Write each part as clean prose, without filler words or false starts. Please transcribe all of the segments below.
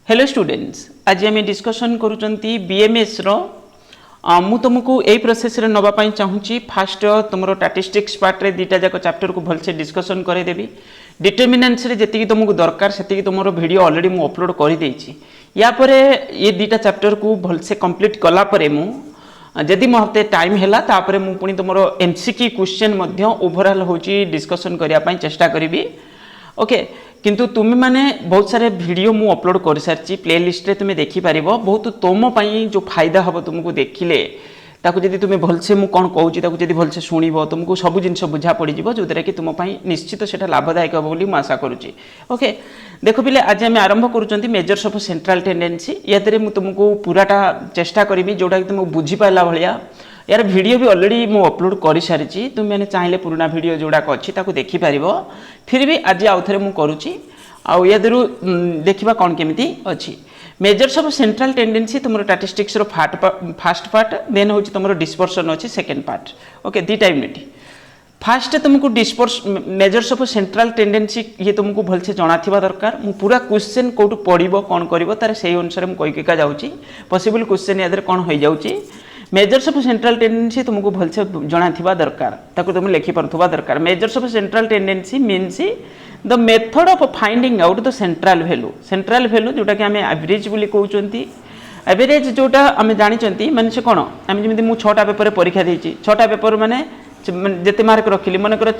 Hello students, आज आम discussion करुँच BMS मु तुमको यही प्रोसेस रे नवा पाई चाहूँगी। फास्ट तुम स्टैटिस्टिक्स पार्ट रे दीटा जाक चैप्टर को भलसे डिस्कसन करदेवी। डिटरमिनेंट्स रे जति तुमको दरकार से तुम वीडियो ऑलरेडी मु अपलोड कर देछि। या परे ये दीटा चैप्टर को भलसे कंप्लीट कला परे मु जदि मते टाइम हैला तापरे मु पुनी तुमरो एमसीक्यू क्वेश्चन मध्य ओवरऑल होची डिस्कसन करिया पई चेष्टा करिवि। ओके, किंतु तुम माने बहुत सारे वीडियो मु अपलोड कर सारी प्लेलिस्ट रे तुम देखि पारिबो। बहुत तुम पई जो फायदा हबो तुमको देखिले ताकू जदि तुम भलसे मु कोन कहूची ताकू जदि भलसे सुनिबो तुमको सब जिंस बुझा पड़ जिवो जो द्वारा कि तुम पई निश्चित सेटा लाभदायक हबो बोली मु आशा करूची। ओके, देखो पिले आज आम आरंभ करूचंती मेजर्स ऑफ सेंट्रल टेंडेंसी। यादरे मु तुमको पूराटा चेष्टा करिवि जोटा कि तुम बुझी पाइला भलिया। यार वीडियो भी ऑलरेडी मु अपलोड कर सारी, तुम मैंने चाहिए पुराना वीडियो जोड़ाक अच्छी देखी पार। फिर भी आज आउ थे मुझे करुच्ची आदि देखा कौन केमी अच्छी। मेजर्स ऑफ सेंट्रल टेंडेंसी तुम स्टैटिस्टिक्स फास्ट पार्ट, देन हूँ तुम डिस्पर्सन अच्छी सेकेंड पार्ट। ओके, दीटा यूनिट। फास्ट तुमको मेजर्स ऑफ सेंट्रल टेंडेंसी ये तुमको भलसे जना थिबा दरकार। मु पूरा क्वेश्चन कोटू पड़िबो कौन करिवो तार सेही अनुसार मु कहिका जाउची। पॉसिबल क्वेश्चन यादरे कौन हो जाउची। मेजर्स ऑफ सेंट्रल टेंडेंसी तुमको भलसे जना थिबा दरकार, ताको तुम लिखि परथुबा दरकार। Measures of central tendency means the method of finding out the central value. Central value जोटा कि आमे एवरेज बोली कहउचंती। एवरेज जोटा आमे जानिचंती माने से कोन, आमे जेमिति मु 6टा पेपर परीक्षा देछि। 6टा पेपर माने जेते मार्क रखिली मन कर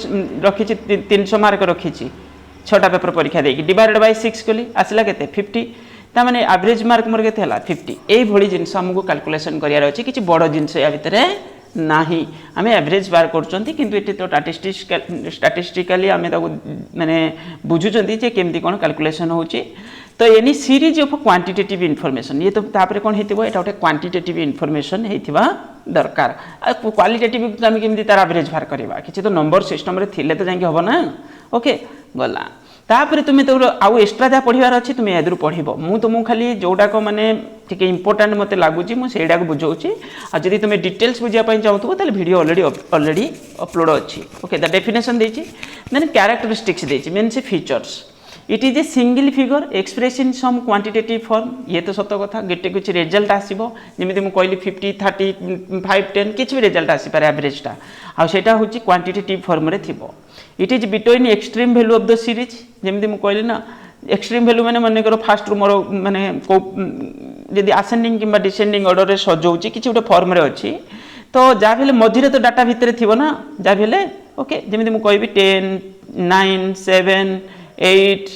रखिछि 300 मार्क रखिछि। 6टा पेपर परीक्षा देकी डिवाइडेड बाय 6 कली आसिला केते 50। ता माने एवरेज मार्क मोर केते हला 50। एई भली जिंस हमको कैलकुलेशन करियार अछि। किछि बड़ जिंस या भितरे नाही, आमे एवरेज बार करचंती। किंतु एटी तो स्टैटिस्टिकली आमे ताको माने बुझुचंती जे केमती कोन कैलकुलेशन होची। तो any series of quantitative information ये तो तापरे कोन हेतिबो एटा ओटे क्वांटिटेटिव इनफॉरमेशन हेतिबा दरकार। क्वालिटेटिव आमे केमती तार एवरेज बार करबा किछि तो नंबर सिस्टम रे थिले तो जांके होबो ना। ओके गला तापर तुम तो आउ एक्सट्रा जहाँ पढ़ार अच्छी तुम यादू पढ़ब। मु तुमको खाली जोड़ाक माने टिके इंपोर्टाट मत लगुच मुझे बुझाऊँगी। आदि तुम डिटेल्स बुझापी चाहूँ तो वीडियो ऑलरेडी अपलोड अच्छी। ओके, द डेफिनेशन देती देन कैरेक्टरिस्टिक्स देती means features. It is a single figure express in some quantitative form. ये तो सत कथा गोटे कुछ रिजल्ट आसो जमी मुझे कहली 50 30 5 10 किसी भी रिजल्ट आसपे एवरेजटा आईटा हूँ क्वांटिटेटिव फॉर्म रे थिबो। It is between extreme value of the series. जमी मुझे कहली ना एक्सट्रीम वैल्यू मैंने मन कर फास्ट मोर माने जदि आसेंडिंग कि डिसेंडिंग ऑर्डर रे सजाऊँगी किसी गोटे फॉर्म रे अच्छी तो जहाँ भी मझे तो डाटा भितर थी ना जहाँ भी। ओके, जमी मुझे कहि 10 9 7 8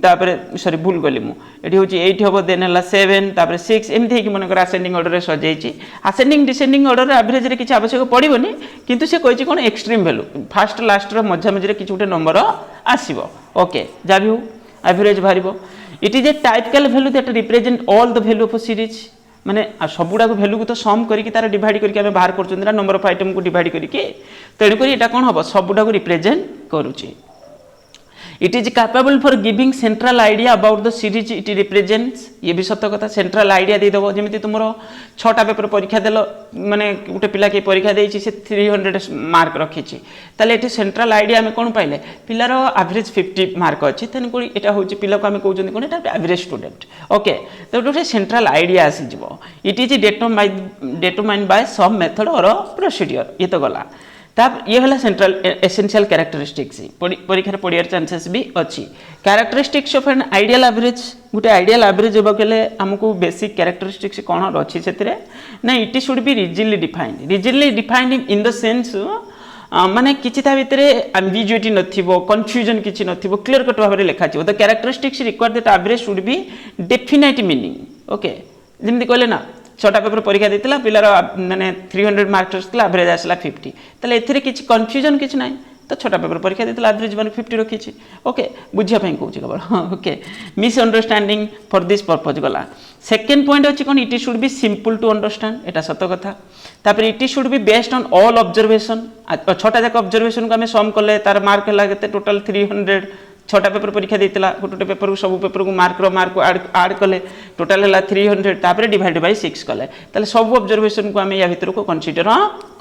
तापर सॉरी भूल गली मुझे हूँ 8 हम देन है 7 तापर 6 एमती मन आसेंडिंग ऑर्डर में सजाई। आसेंडिंग डिसेंडिंग ऑर्डर एवरेज रे किसी आवश्यक पड़ोनी किंतु से कही कौन एक्सट्रीम वैल्यू फास्ट लास्ट मझा मझे किसी गोटे नंबर आसो। ओके, जहाँ भी हो एवरेज बाहर। It is A typical value that represent all the value of series. माने सबुड़ा वैल्यू को तो सम करके तार डिवाइड करके बाहर कर नंबर ऑफ आइटम को डिवाइड करके तेणुक यहाँ कौन हम सबुटा को रिप्रेजेंट करुचे। It is capable for giving central idea about the series it represents. ये भी सत कथा सेंट्रल आइडिया देदेव। जमी तुम 6टा पेपर परीक्षा देल माने गोटे पिला के परीक्षा देछि से 300 मार्क रखी ये सेंट्रल आइडिया आम कौन पाइले पिलार एवरेज 50 मार्क अच्छी तेणुक यहाँ हूँ पिला को आम कहते कौन एवरेज स्टूडेंट। ओके, तो गोटे सेंट्रल आइडिया आसीज। It is determined by some method और प्रोसीडियर। ये तो गला तब ये है सेंट्रल एसेंशियल कैरेक्टरिस्टिक्स। परीक्षा पढ़ार चांसेस भी अच्छी। Characteristics of an ideal average. गोटे आइडियल एवरेज होगा आमको बेसिक कैरेक्टरिस्टिक्स कौन अच्छी से ना it should B rigidly defined. Rigidly defined in the sense माने किसी भितर एम्बिग्युइटी नथिबो कन्फ्यूजन किसी नथिबो क्लियर कट भाव में लिखा the characteristics require that average should B definite meaning. Okay, जमी कहले ना 6टा पेपर परीक्षा देता पिलार माने 300 मार्क्स आसला एवरेज आसला 50 ताले एथिरे किछि कन्फ्यूजन किछि नाही तो 6टा पेपर परीक्षा देता एवरेज माने 50 रखी। ओके, बुझिया पई कहूछि केवल। Okay, misunderstanding for this purpose गला। सेकेंड पॉइंट अच्छी कौन it should be simple to understand. एटा सत कथा। तापर it should be based on all observation. 6टा जाक ऑब्जर्वेशन को आम सम कले तार मार्क है टोटल 300। 6टा पेपर परीक्षा देता गोटे पेपर को सब पेपर को मार्क आड कले टोटाल है 300 तापर डिवाइड बाय 6 कले ताले सब ऑब्जर्वेशन को आम या भीतर को कंसीडर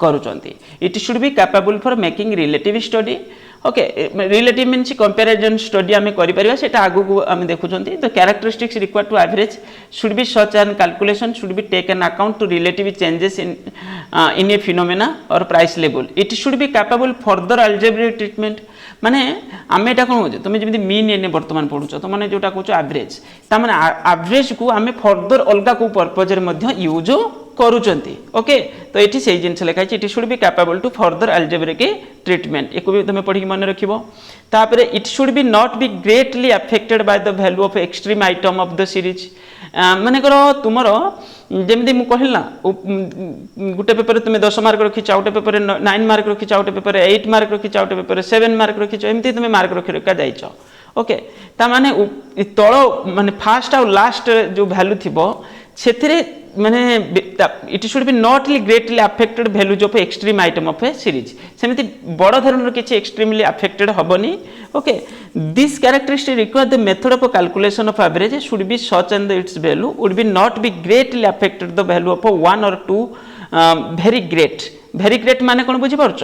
करूँ। It should be capable for making relative study. Okay relative means comparison study आम कर आगू को आम देखुं तो characteristics required to average should be such an calculation should be taken account to relative changes in a phenomena और price level it should be capable further algebraic treatment माने आम एटा कौन हो तुम जमी मीन एने बर्तमान पढ़ुच तो मैंने जोटा कौच एवरेज ताने एवरेज को आम फर्दर अलग को पर्पज यूज करुचंती ओके तो ये से जिन लिखाई it should be capable to further algebraic treatment एक भी तुम पढ़ी मन रखिबो तापरे it should be not be greatly affected by the value of extreme item of the series माने करो तुमर जमी मुझे कहल ना गोटे पेपर तुम 10 मार्क रखी आउटे पेपर 9 मार्क रखी आउटे पेपर 8 मार्क रखी आउटे पेपर 7 मार्क रखी एमती तुम मार्क रखी रखा जाइछ ओके ता माने तळ माने फर्स्ट और लास्ट जो वैल्यू थिबो सेथिरे माने इट शुड बी नॉटली greatly affected values of extreme item of a series सेमती बड़ धरण किसी एक्सट्रीमली अफेक्टेड हेनी okay this characteristic require the method of calculation of average should be such and its value would be not be greatly affected the value of 1 और 2 very great माने कौन बुझीपार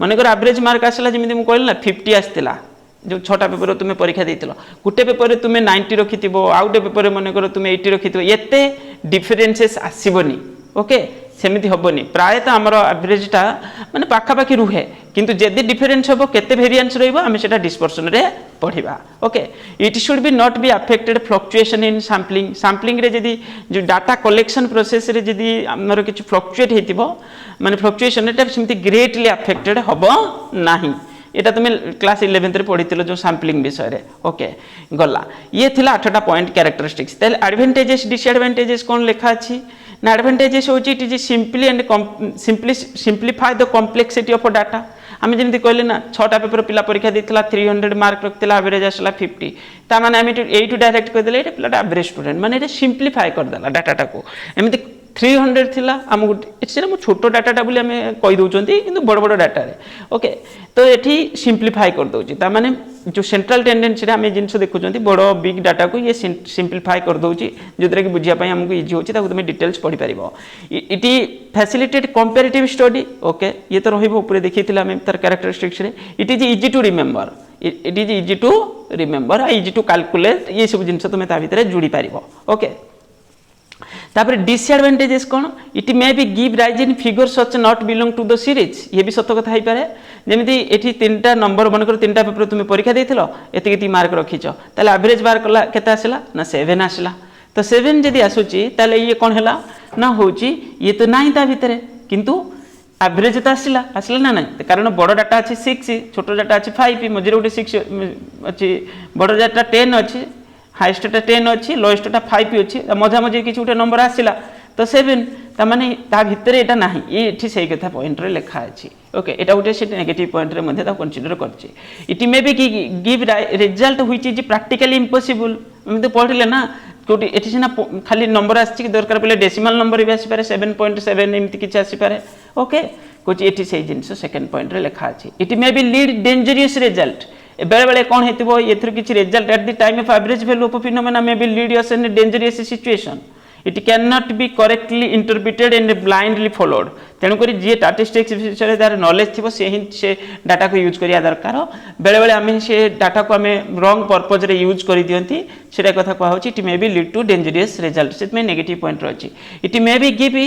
मनकर average mark आसला जमी मुझे कहली ना 50 आसला जो 6टा पेपर तुम परीक्षा देथिलो गुटे पेपर तुम 90 रखिथिबो आउटे पेपर मन कर तुम 80 रखिथिबो एते डिफरेंसेस आसीबनी ओके सेमिति हबनी प्राय तो आमर एवरेजटा माने पाखापाखी रुहे किंतु जदि डिफरेंस हबो केते वेरिएंस रहइबो आमे सेटा डिस्पर्सन रे पढ़िबा okay it should be not be affected fluctuation in sampling रे जदि जो डाटा कलेक्शन प्रोसेस रे जदि आमर किछ फ्लक्चुएट हेतिबो माने फ्लक्चुएशन एटा सेमिति ग्रेटली अफेक्टेड हबो नाही एटा तुम क्लास 11 रे पढ़ी जो सैम्पलिंग विषय रे ओके गला ये थिला 8टा पॉइंट कैरेक्टरिस्टिक्स तेल एडवांटेजेस डिसएडवांटेजेस कोन लेखा अछि ना एडवांटेजेस होची it is simply and simplify the complexity of data आम जमी कहले ना 6टा पेपर पिला परीक्षा देथिला 300 मार्क रखतिला एवरेज आसला 50 ता माने आम एटू डायरेक्ट कर देले एटा पिलाटा एवरेज स्टूडेंट माने एटा सिंपलीफाई कर देला डाटाटा को एमिति 300 थिला आम एटा मो छोटो डाटाटा बोली आमे कहि दउचंती किंतु बड़ बड़ डाटा रे ओके तो एठी सिंपलीफाई कर दउची ता माने जो सेंट्रल टेंडेंसी रे आमे जिंस देखुचंती बड़ बिग डाटा को ये सिंपलीफाई कर दउची जोतरे कि बुझिया पई हमकु इजी होची ताकु तुमे डिटेल्स पढ़ी परिबो it facilitate comparative study okay ये तो रहिबो ऊपर देखिथिला आमे तार कैरेक्टरिस्टिक्स रे it is easy to remember it is easy to remember easy to calculate ये सब जिंस तुमे ता भितरे जुड़ी परिबो ओके तापर डिसएडवांटेजेस कौन it may be give rise in figure such not belong to the series ये भी सत कथा हो पारे जमी एठी 3टा नंबर मनकर 3टा पेपर तुम परीक्षा देथिलो एतिकी मार्क रखिछ ताले एवरेज मार्क केते आसला ना 7 आसला तो 7 जदी आसुची ताले ये कोन हला ना होची ये तो नाही ता भितरे किंतु एवरेज तो आसला ना नहीं कारण बड़ डाटा अच्छी 6 छोट डाटा अच्छी 5 मझे गोटे 6 अच्छी बड़ डाटा 10 अच्छी हाइएस्टा 10 अच्छी लोएस्टा 5 अच्छी मझा मझे किसी गोटे नंबर आसला तो 7 ताने ता भितर एटा नाही ये सही कथा पॉइंट रे लेखा अछि ओके एटा गोटे से नेगेटिव पॉइंट रे मध्ये ता कंसीडर करछि it may be give result which is practically impossible हम तो पढ़ले ना कोटी एठी सिना खाली नंबर आछि कि दरकार पले डेसिमल नंबर भी आसी पारे 7.7 एमति किछ आसी पारे ओके कोची एठी सही जिंस सेकंड पॉइंट रे लेखा अछि it may be lead dangerous result बेले बेले कौन हेतिबो एथर किछि result at the time of average value of phenomena may be lead us in dangerous situation it can not be correctly interpreted and blindly followed तेणु करी जे statistics विषय तार knowledge थिबो से ही से डाटा को यूज करिया दरकार बेले बेले आमे से डाटा को आमे रॉन्ग पर्पज रे यूज करि दियंती सेटा कथा कहौ छि it may be lead to dangerous result सेत में नेगेटिव पॉइंट रहछि it may be give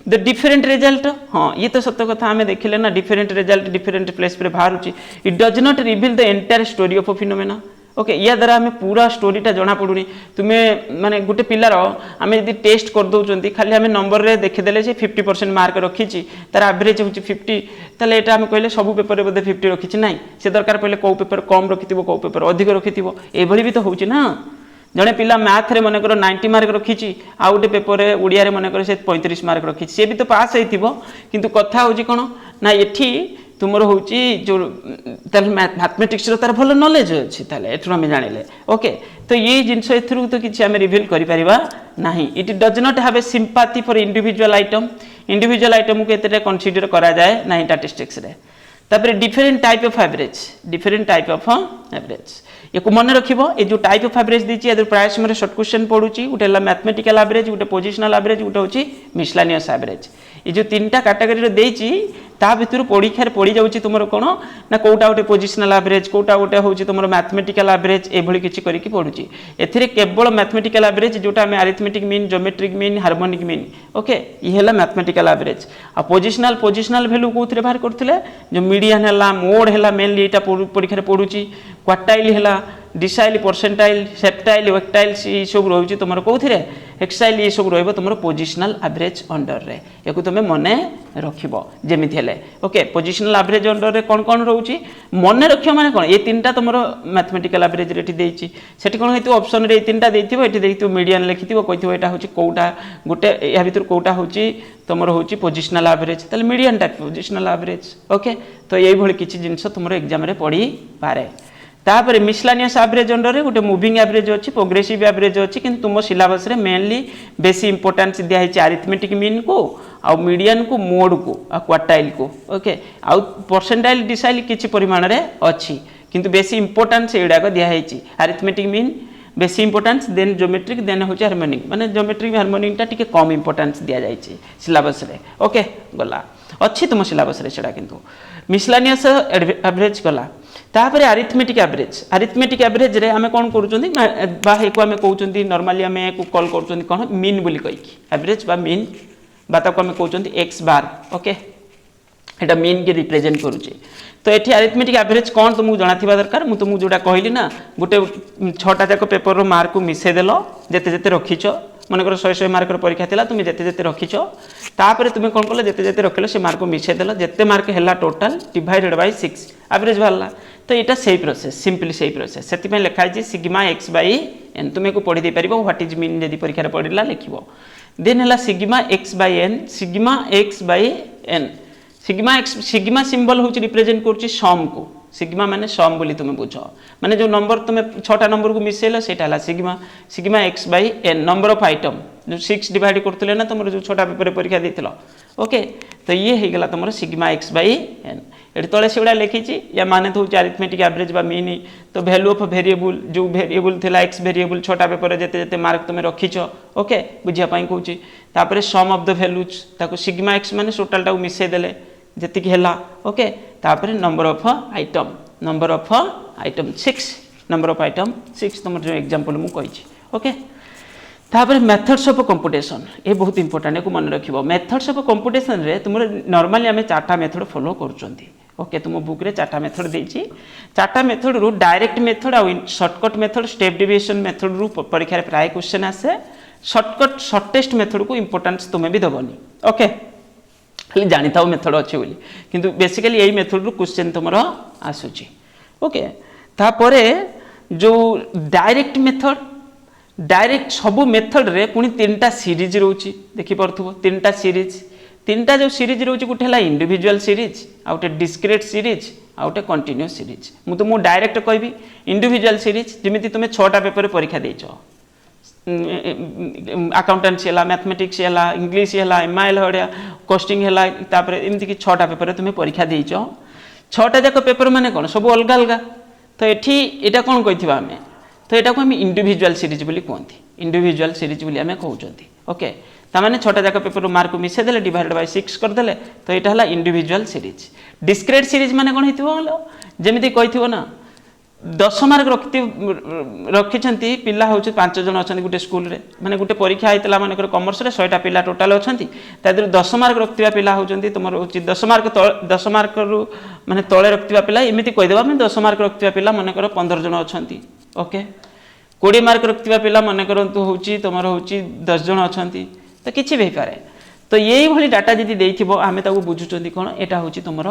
the different result हां ये तो सत्य कथा आमे देखिले ना डिफरेंट रिजल्ट डिफरेंट प्लेस पे बाहरुछि it does not reveal the entire story of a phenomena okay या द्वारा आम पूरा स्टोरीटा जना पड़ूनी तुम्हें माने गोटे पिलार आम यदि टेस्ट कर दौरान खाली आम नंबर रे देखीदे से 50% मार्क रखी तार एवरेज हूँ 50 ताले एटा आम कहले सब पेपर बोधे 50 रखी ना से दरकार पहले कौ पेपर कम रखि कौ पेपर अधिक रखि एभली भी तो होची ना जड़े पिला मैथ रे मनकर 90 मार्क रखी आउ गोटे पेपर ओडिया रे मनकर से 35 मार्क रखी सी भी तो पास होइथिबो किंतु कथा होची कोन ना एठी तुमर होची जो मैथमेटिक्स रो तार भलो नॉलेज अछि ताले एथरो हम जानिले ओके तो ये जिंस एथरो तो किछि हम रिवील करि परिबा नाही it does not have a sympathy for individual item को एतरे कंसीडर करा जाए नाही स्टैटिस्टिक्स रे तापर डिफरेंट टाइप ऑफ एवरेज ये को मन रखिबो ए जो टाइप ऑफ एवरेज दिछि एदर प्राय समय शॉर्ट क्वेश्चन पढुछि उटे ला मैथमेटिकल एवरेज उटे पोजिशनल एवरेज उटे होछि मिसलेनियस एवरेज ये जो तीनटा कैटेगरी रे देछि ता भितर परीक्षा पड़ी जाऊँ तुम कौन ना कौटा गोटे पोजिशनाल एवरेज कौटा गोटे हूँ तुम मैथमेटिकल एवरेज ये किसी करके पढ़ुची एथिरे केवल मैथमेटिकल एवरेज जोटा आम arithmetic mean geometric mean harmonic mean okay ये है मैथमेटिकल एवरेज आ पोजिशनाल वैल्यू कौन बाहर करते जो मीडियन है मोड है मेनली यहाँ परीक्षा पढ़ुची क्वार्टाइल है डिसाइल परसेंटाइल सेप्टाइल वेक्टाइल ये सब रोचे तुम कौन एक्साइल ये सब रुम पोजिशनाल एवरेज अंडर रे या तुम मन रखमी हेले ओके पोजिशनाल एवरेज अंडर रे कौन कौन रोचे मन रख माने कौन ये तीन टा तुम मैथमेटिकल एवरेज रेटी से कौन हो ऑप्शन रे तीन टा देखिए मीडियन लिखि कही यहाँ हूँ कौटा गोटे या भर कौटा हूँ तुम हूँ पोजिशनाल एवरेज ताले मीडियन टा पोजिशनाल एवरेज ओके तो ये किसी जिनस तुम एग्जाम रे पढ़ी पारे तापर मिसलानियस एवरेज अंडर रे गोटे मुविंग एवरेज अच्छी प्रोग्रेसिव एवरेज अच्छी कि तुम सिलेबस रे मेनली बेसी इंपोर्टेंस दिया है अरिथमेटिक मीन को आ मीडियन को मोड को आ क्वार्टाइल को ओके आ परसेंटाइल डिसाइल किसी परिमाण रे अच्छी किंतु बेसी इंपोर्टेंस एगुड़ाक दिखाई अरिथमेटिक मीन बेसी इंपोर्टेंस देन ज्योमेट्रिक देन हूँ हार्मोनिक माने ज्योमेट्रिक हार्मोनिक टा टिके कम इंपोर्टेंस दिया जाइए सिलेबस रे ओके गला अच्छी तुम सिलेबस रे सेटा किंतु मिसलानियस एवरेज गला तापर अरिथमेटिक एवरेज रे आमे कौन करूचंदी बा एको आमे कहउचंदी नॉर्मली आमे एको कॉल करूचंदी कोन मीन बोली कहिकी एवरेज बा मीन बा ताको आमे कहउचंदी x बार ओके एटा मीन के रिप्रेजेंट करूची तो एठी अरिथमेटिक एवरेज कौन तुमको जनाथिबा दरकार मु तुमको जोटा कहली ना गोटे 6टा जाक पेपर रो मार्क को मिसे देलो जेते जेते रखिछ मनकर 100 मार्क परीक्षा थिला तुम जेते जेते रखिछ तापर तुम कौन कल जेते जेते रखिल से मार्क मिसे देल जेते मार्क है टोटाल डिवाइडेड बाय 6 एवरेज बाहरला तो यहाँ से प्रोसेस सिंपली से प्रोसेस से लिखाई सिग्मा एक्स बै एन तुम्हें को पढ़ी दे पार व्हाट इज मीन जब परीक्षा पढ़ला लिख देन है sigma X by N sigma symbol हूँ रिप्रेजेंट कर सम को सिग्मा माने सम बोली तुम बुझ माने जो नंबर तुम 6टा नंबर को मिसेल सेटा sigma X by N number of item जो 6 डिवाइड करते ना तुम जो 6टा पेपर परीक्षा देथिल ओके तो ये हो गला तुम सिग्मा एक्स बै एन ये तले से लिखी या माने तो अरिथमेटिक एवरेज बा मीन तो वैल्यू ऑफ वेरिएबल जो वेरिएबल थिला एक्स वेरिएबल 6टा पेपर जेते जेते मार्क तुम रखिछ ओके बुझिया पई कहूची तापर सम ऑफ द वैल्यूज ताको सिग्मा एक्स माने टोटल टा मिसे देले जेतिक हैला ओके तापर number of item 6 number of item 6 तुम जो एग्जांपल मु कहिछि ओके तापर मेथड्स ऑफ कंप्यूटेशन ये बहुत इंपोर्टेंट है को मन रखिबो मेथड्स ऑफ कंप्यूटेशन रे तुम नॉर्मली हमें 4टा मेथड फॉलो करचंती ओके तुम बुक रे 4टा मेथड देछि 4टा मेथड रू डायरेक्ट मेथड आ shortcut method step deviation method रू परीक्षा रे प्राय क्वेश्चन आसे शॉर्टकट शॉर्टेस्ट मेथड को इंपोर्टेंस तुम भी दबनी ओके खाली जानी था मेथड अच्छी बोली किंतु बेसिकली यही मेथड रू क्वेश्चन तुम आसूची ओके तापरे जो डायरेक्ट मेथड डायरेक्ट सबू मेथड रे पुणी 3टा सीरीज रोची देखि परथुबो 3टा जो सीरीज रोची गोटे है इंडिविजुअल सीरीज आ गोटे डिस्क्रीट सीरीज आ गोटे कंटिन्यूअस सीरीज मु तुमको डायरेक्ट कहबी इंडिविजुअल सीरीज जमिति तुमे 6टा पेपर परीक्षा देछ अकाउंटेंसी है मैथमेटिक्स है इंग्लिश है एमआईएल है कॉस्टिंग है तापर एमती कि 6टा पेपर तुम्हें परीक्षा देछ 6टा जाक पेपर माने कौन सब अलग अलग तो ये कौन कही आम तो यहाँ को आम इंडिविजुअल सीरीज बोली कहते इंडिविजुअल सीरीज बोली आम कहते ओके ताने 6टा जाक पेपर मार्क मिसे देले डिवाइडेड बाय 6 करदेले तो यहाँ है इंडिविजुअल सीरीज डिस्क्रीट सीरीज माने कौन हो जमी कही ना 10 मार्क रखी पिला हूँ 5 जन अच्छा गोटे स्कूल रे माने गोटे परीक्षा होता है मानक कमर्स 100टा पिला टोटाल अच्छा तादर 10 मार्क रखा पिला हूँ तुम हूँ 10 मार्क रु माने तले रखा पिला एमती कहीदेव आम 10 मार्क रखा पिला मनकर 15 जन अच्छा ओके 20 मार्क रखा पिला मन करतु हूँ तुम हूँ 10 जन अच्छा तो किसी भी पारे तो यही भाई डाटा जब देथिबो आमे ताको बुझुचंदी कोन एटा होची तुमर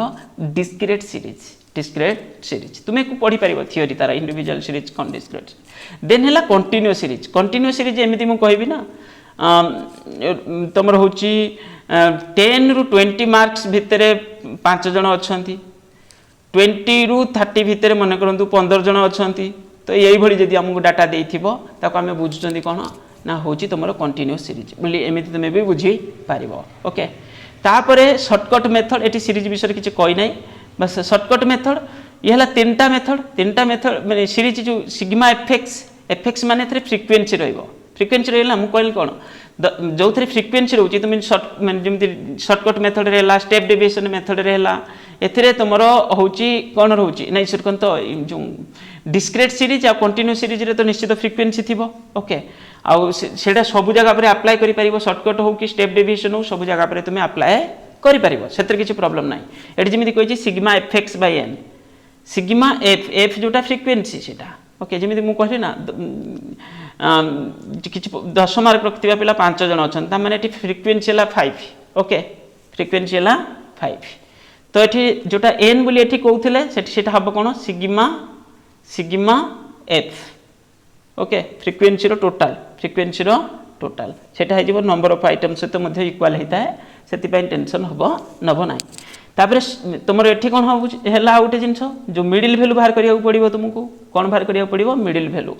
डिस्क्रीट सीरीज तुमे को पढ़ी पारिबो थियोरी तारा इंडिविजुअल सीरीज कोन डिस्क्रीट देन हैला कंटीन्यूअस सीरीज एमिति मु कहबी ना तुमर होची 10 रु 20 मार्क्स भितरे 5 जन अछंती 20 रु 30 भितरे मन करंतु 15 जन अछंती तो यही भाई जदि हमको डाटा देथिबो ताको आमे बुझुचंदी कोन ना हूँ तुम कंटिन्यूअस सीरीज बोली एमती तुम्हें भी बुझी पार ओके तापरे शॉर्टकट मेथड ये सीरीज विषय किसी कही ना बस शॉर्टकट मेथड ये है 3टा मेथड माने सीरीज जो सिग्मा एफएक्स माने फ्रिक्वेन्सी फ्रिक्वेन्सी रहा मुझे कहली कौन जो थे फ्रिक्वेन्सी रोचे तुम सर्ट मैंने जमी सर्टकट मेथड रहा स्टेप डेविएशन मेथड रहा एथिरे तुमर होची कौन रोचे ना सुरकन तो जो डिस्क्रेट सीरीज आ कंटिन्यू सीरीज रे तो निश्चित फ्रिक्वेन्सी थी ओके आउटा सब जगह पर अप्लाई कर सर्टकट हो कि स्टेप डेविएशन हो सब जगह पर तुम्हें अप्लाई कर किसी प्रॉब्लम ना ये जमी कही sigma F X by N sigma F F जोटा फ्रिक्वेन्सी सेटा ओके जमी मुझे कहली ना किसी 10 मार्क रखा पिला 5 जन अच्छा मैंने ये फ्रिक्वेन्सी है 5 ओके फ्रिक्वेन्सी है 5 तो ये जोटा एन बोली ये कहते से हम कौन sigma sigma F okay frequency frequency total सेटा हो नंबर ऑफ आइटम सहित इक्वाल होता है से टेंशन हम नब ना तापर तुम ये कौन हम गोटे जिनस जो मिडिल भैल्यू बाहर करा पड़ो तुमको कौन बाहर करा पड़ो मिडिल भैल्यू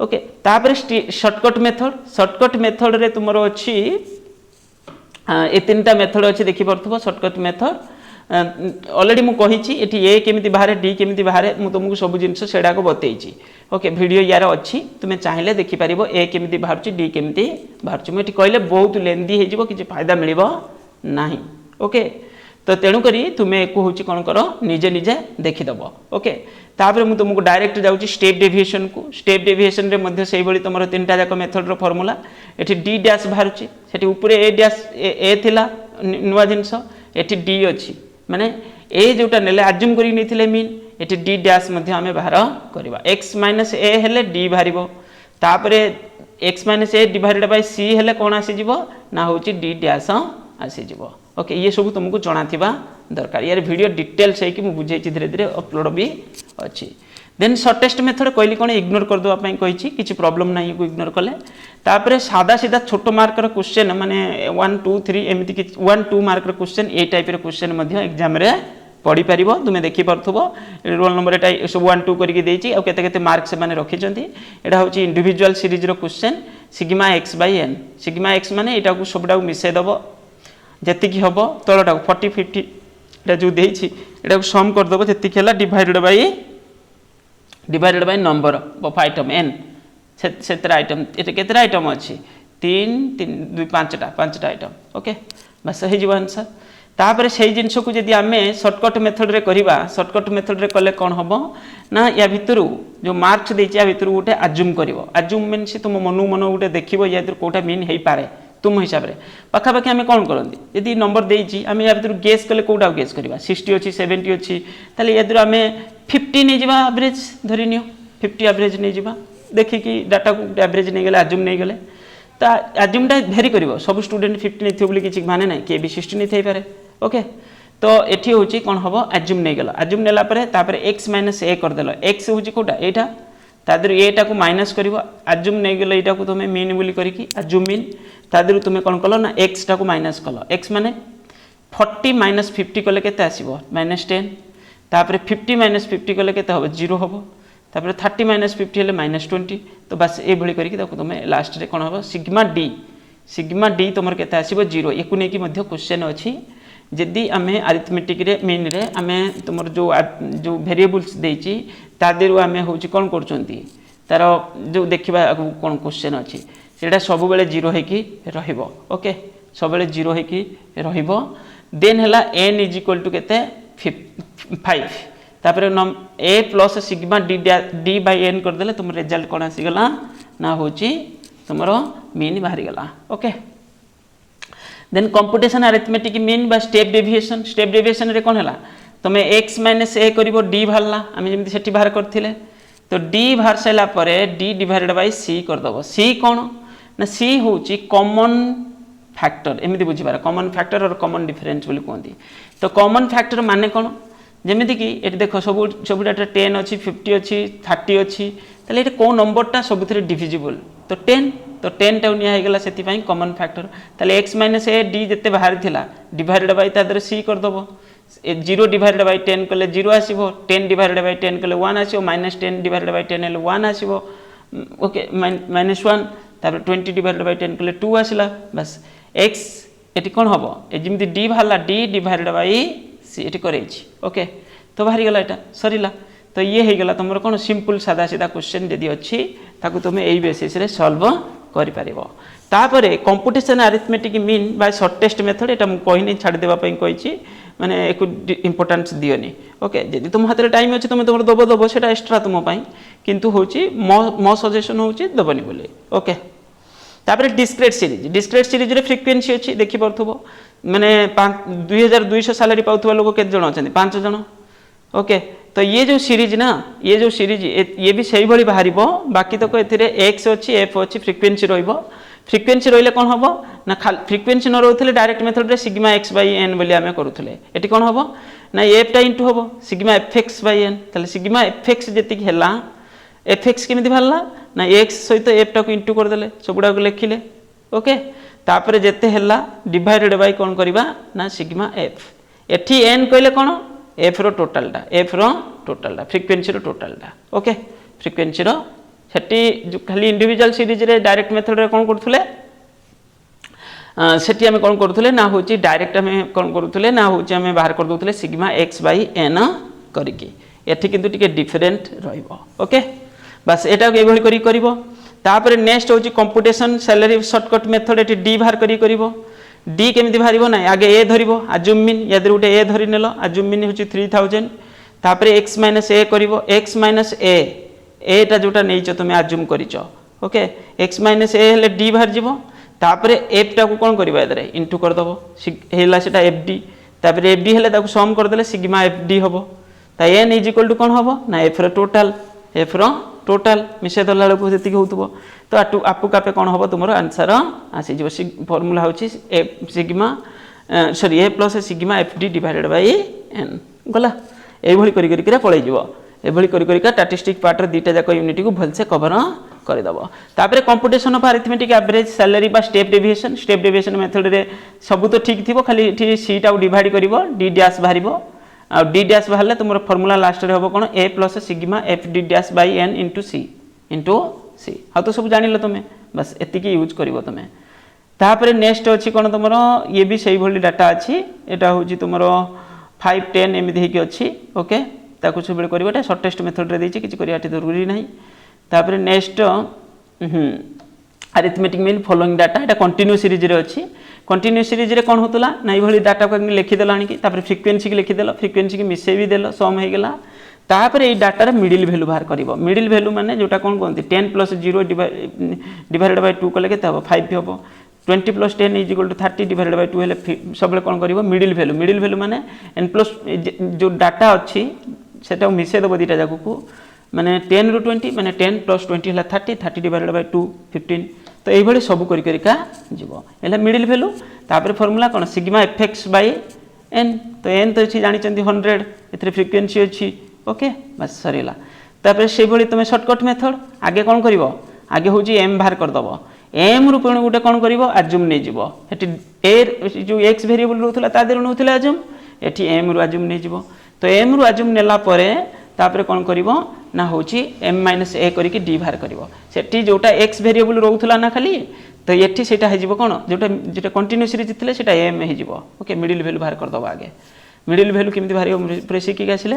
ओके तापर सर्टकट मेथड रे तुम अच्छी ये 3टा मेथड अच्छी देखिपे सर्टकट मेथड ऑलरेडी मुझे कही ये केमी बाहर डी केमी बाहर मुझे तुमको सब जिनस से बतई ओके वीडियो यार अच्छी तुम्हें चाहिए देखिपार ए केमी बाहर डी केमी बाहर मुझे कहले बहुत लेंदी हो किसी फायदा मिल ना ओके तो तेणुक तुम्हें एक हूँ कौन कर निजे निजे देखीदब ओके तापर मुझे तुमको डायरेक्ट जाऊँगी स्टेप डेविएशन को स्टेप डेविएशन रे से तुम 3टा जाक मेथड फर्मूला ये डी डैश बाहर से ऊपर ए डैश ए थिला नुआ जिनस ये डी अच्छी माने ए जोटा नेले आज्यूम करी नहीं मीन ये डी डैश आम बाहर करवा एक्स माइनस ए हेले डी बाहर तापर X minus A divided by C हेले कौन आसीज ना हूँ डी डैश आसीज ओके ये सब तुमको जना थिबा दरकार यार वीडियो डिटेल्स है कि मुझे बुझे धीरे धीरे अपलोड भी अच्छी देन सर्टेस्ट मेथड कहली कौन इग्नोर करदेवाई कही किसी प्रॉब्लम ना इग्नोर कले तापर सादा सीधा छोट मार्कर क्वेश्चन माने 1 2 3 एमती 1 2 मार्कर क्वेश्चन ए टाइप क्वेश्चन एग्जाम रे पढ़ी पार तुम्हें देखिपे रोल नंबर ये सब 1 2 करके मार्क से मैंने रखी यहाँ हूँ individual series question sigma X by N sigma X माने यहाँ सबटा मिसेदब जी हम तलटा 40 50 यहाँ जो देती यहाँ सम करदेव जी है divided by number of item N से आइटम ये आइटम अच्छी 3 3 2 5टा आइटम ओके बस हो आंसर तापर से जिनस को जब आम सर्टकट मेथड रे करवा सर्टकट मेथड रे कले कौन हम ना या भितर जो मार्क्स देती या भितर गोटे आज्यूम कर आज्यूम मीनस तुम मन मन गोटे देख या कौटा मीन हो पारे तुम हिसाब से पाखापाखि आम कौन करती यदि नंबर देती आम या भर गेस कले कौटा गेस करवा 60 अच्छी 70 अच्छी ताले या आम 50 नहीं जावा एवरेज धरी नियो 50 एवरेज नहीं जावा देखिकी डाटा को एवरेज नहीं गले आज्यूम नहीं गले तो आज्यूमटा भेरी कर सब स्टूडेंट 50 नहीं थी किसी माने ना किए भी 60 नहीं थी पारे ओके तो ये हूँ कौन हम आज्यूम नहीं गल आज्यूम नेलापर एक्स माइनस ए करदेल एक्स हूँ कौटा यहाँ तादर एटा को माइनस कर आज्यूम नहीं गल यहाँ को तुम्हें मीन बोली करके आज्यूम मीन तादर तुम्हें कौन कल ना एक्स टा को माइनस कल एक्स माने 40 माइनस 50 कले केते आसीबो -10 तापर 50 माइनस 50 कले केते होबो 0 होबो तापर 30 माइनस 50 हेले -20 तो बस ए भली करके ताको तुम्हें लास्ट रे कौन होबो सिग्मा डी तुमर केते आसीबो 0 एकु नै कि मध्य क्वेश्चन अछि जदि आमे अरिथमेटिक रे मीन रे आमे तुमर जो वेरिएबल्स देछि तादेरु आमे होछि कोन करचंती तार जो देखिबा कोन क्वेश्चन अछि सेटा सब बेले 0 है कि रहिबो ओके सब बेले 0 है कि रहिबो देन हला n इज इक्वल टू केते 5 तापर a plus sigma d by n कर देले तुम रिजल्ट कोन आसी गला ना होछि तुमरो मीन बाहरी गला okay then computation arithmetic mean बा स्टेप डेविएशन रे कोन हला तुम x माइनस a करिवो d बाहरला आमे जेमति सेठी बाहर करथिले तो d बाहर सैला परे d डिवाइडेड बाय c कर दबो c कोन ना c होची कॉमन फैक्टर एमती बुझीपार कॉमन फैक्टर और कॉमन डिफरेंस बोली कहती तो कॉमन फैक्टर माने कौन जमीती कि ये देख सब डाटा 10 अच्छी 50 अच्छी 30 अच्छी ताले ये कौ नंबरटा सब डिविजिबल तो 10 टा निगला से कॉमन फैक्टर ताले x माइनस ए डी जिते बाहर थिला डिवाइडेड बाय तादर सी करदेव 0 डिवाइडेड बाय 10 कले 0 आसीबो 10 डिवाइडेड बाय 10 कले 1 आसीबो -10 डिवाइडेड बाय 10 हेले 1 आसीबो ओके -1 तापर 20 डिवाइडेड बाय 10 कले 2 आसिला बस x एटी कौन हम ये जमी डी बाहर d डिवाइडेड बाय सी ये करेछि ओके तो बाहरी गला एटा सरीला तो ये हो गला तुम कौन सिंपल सादा सीधा क्वेश्चन जदि अच्छी ताकू तुम यही बेसिस रे सॉल्व କରିପାରିବ। तापर computation arithmetic mean by shortest method एटा मु कहनी छाड़ देबा पई कहिछि माने एक इंपोर्टेंस दियोनी ओके जदि तुम हाथ टाइम अच्छे तुम तुम दब सेटा एक्स्ट्रा तुम किंतु होची मो सजेशन होची दबनी बोले ओके। तापर डिस्क्रेट सीरीज रे फ्रिक्वेंसी अच्छी देखि परथबो माने 2200 सैलरी पाउथबा लोग केते जण अछन 5 जण ओके। तो ये जो सीरीज ना ये जो सीरीज ये भी सही भली बाहरिबो बाकी तक एथिरे एक्स अच्छी एफ अच्छी फ्रिक्वेंसी रहइबो फ्रिक्वेंसी रहिले कौन हम ना फ्रिक्वेंसी न रोले डायरेक्ट मेथड रे सिग्मा एक्स बाई एन बोली आम करूले एटी कौन हम ना एफटा इंटू हम sigma F X by N ताले सिग्मा एफ एक्स जी है एफ एक्स केमी बाहर ना एक्स सहित एफटा को इंटू करदे सबुड़ा लिखिले ओके। तापर जेते है डिवाइडेड बाय कौन करवा ना सिग्मा एफ एटी एन कहले कौन एफ रो टोटालटा फ्रिक्वेंसी रो टोटालटा ओके फ्रिक्वेंसी रो सेठी खाली इंडिविजुअल सीरीज रे डायरेक्ट मेथड रे कौन करथुले सेठी आमे कौन करथुले ना होची डायरेक्ट आमे कौन करथुले ना होची आमे बाहर कर दोथुले सिग्मा एक्स बाई एन करिके एठी किंतु टिके डिफरेंट रहइबो ओके बस एटा के एभली करी करिवो। तापर नेक्स्ट होची कंप्यूटेशन सैलरी शॉर्टकट मेथड एठी डी बाहर करी करिवो डी केमिति बाहरिबो ना आगे ए धरिबो अज्यूम मीन यादर उटे ए धरि नेलो अज्यूम मीन होची 3000 तापर x माइनस ए करिवो x माइनस ए एटा जोटा नहीं तुम्हें आज्यूम करिच ओके x माइनस ए हेले डी बाहर जीवो तापर एफ टा को कौन करबा एदरे इंटू कर दबो हेला सेटा एफ डी तापर एफ डी हेले ताको सम कर देले सिग्मा एफ डी हबो ता n इज इक्वल टू कौन हबो ना एफ रो टोटल मिसे दला को जति होतबो तो आपु कापे कौन हबो तुमरो आंसर आसी जीवो फार्मूला होची sigma sorry A plus sigma F D divided by n गला ए भली करी करी पळै जीवो एभली करी करी स्टैटिस्टिक पार्ट रे दीटा जाक यूनिट को भलसे कवर कर दबो। तापर कंप्यूटेशन ऑफ अरिथमेटिक एवरेज सैलरी बा स्टेप डेविएशन मेथड रे सब तो ठीक थिबो खाली ठी सी टा डिवाइड करिवो डी डैश बाहरिबो आ डी डैश बाहरले तुमरो फार्मूला लास्ट रे हबो कोन a plus sigma F D dash by n into C हा तो सब जानिलो तमे बस एतिकी यूज करिवो तमे। तापर नेक्स्ट अछि कोन तुमरो ये भी सही भली डाटा अछि एटा होची तुमरो 5 10 एमि देहि के अछि ओके ताकू सब करबा शॉर्टेस्ट मेथड रे देछि किछि करिया जरूरी नहीं। तापर next arithmetic mean following data एटा कंटिन्यू सीरीज रे अछि कंटिन्यू सीरीज रे कोन होतला नै भली डाटा को लिखि देला आनी कि तापर फ्रीक्वेंसी के लिखि देला फ्रीक्वेंसी के मिसे भी देला सम हे गेला तापर ए डाटा रे मिडिल वैल्यू बाहर करिवो मिडिल वैल्यू माने जोटा कोन कोनती 10 + 0 डिवाइडेड बाय 2 कले केते हबो 5 हबो 20 + 10 is equal to 30 divided by 2 हेले सब कोन करिवो मिडिल वैल्यू माने n प्लस जो डाटा अछि सेटा मिसे दबो दीटा जाको को माने 10 रु 20 माने 10 + 20 हला 30 डिवाइडेड बाय 2 15 तो एई भली सब करी करी का जीवो एला मिडिल वैल्यू तापर फार्मूला कोन सिग्मा fx बाय n तो n तो छी जानि चंदी 100 एथरे फ्रीक्वेंसी अछि ओके बस सरीला। तापर से भली तुमे शॉर्टकट मेथड आगे कोन करिवो आगे होची m बाहर कर दबो m रु पण गुटे कोन करिवो अज्यूम नै जीवो एटी a जो x वेरिएबल रहउतला ता देर नउतला अज्यूम एटी m रु अज्यूम नै जीवो तो m रु अज्यूम नेला परे तापर कोन करिवो ना होची m - a करिके d बाहर करिवो सेठी जोटा x वेरिएबल रहउतला ना खाली तो एठी सेटा हे जीवो कोन जोटा जेटा कंटिन्यू सीरीज थिले सेटा m हे जीवो ओके मिडिल वैल्यू बाहर कर दबो आगे मिडिल वैल्यू केमिति बाहर प्रेसी की आसिले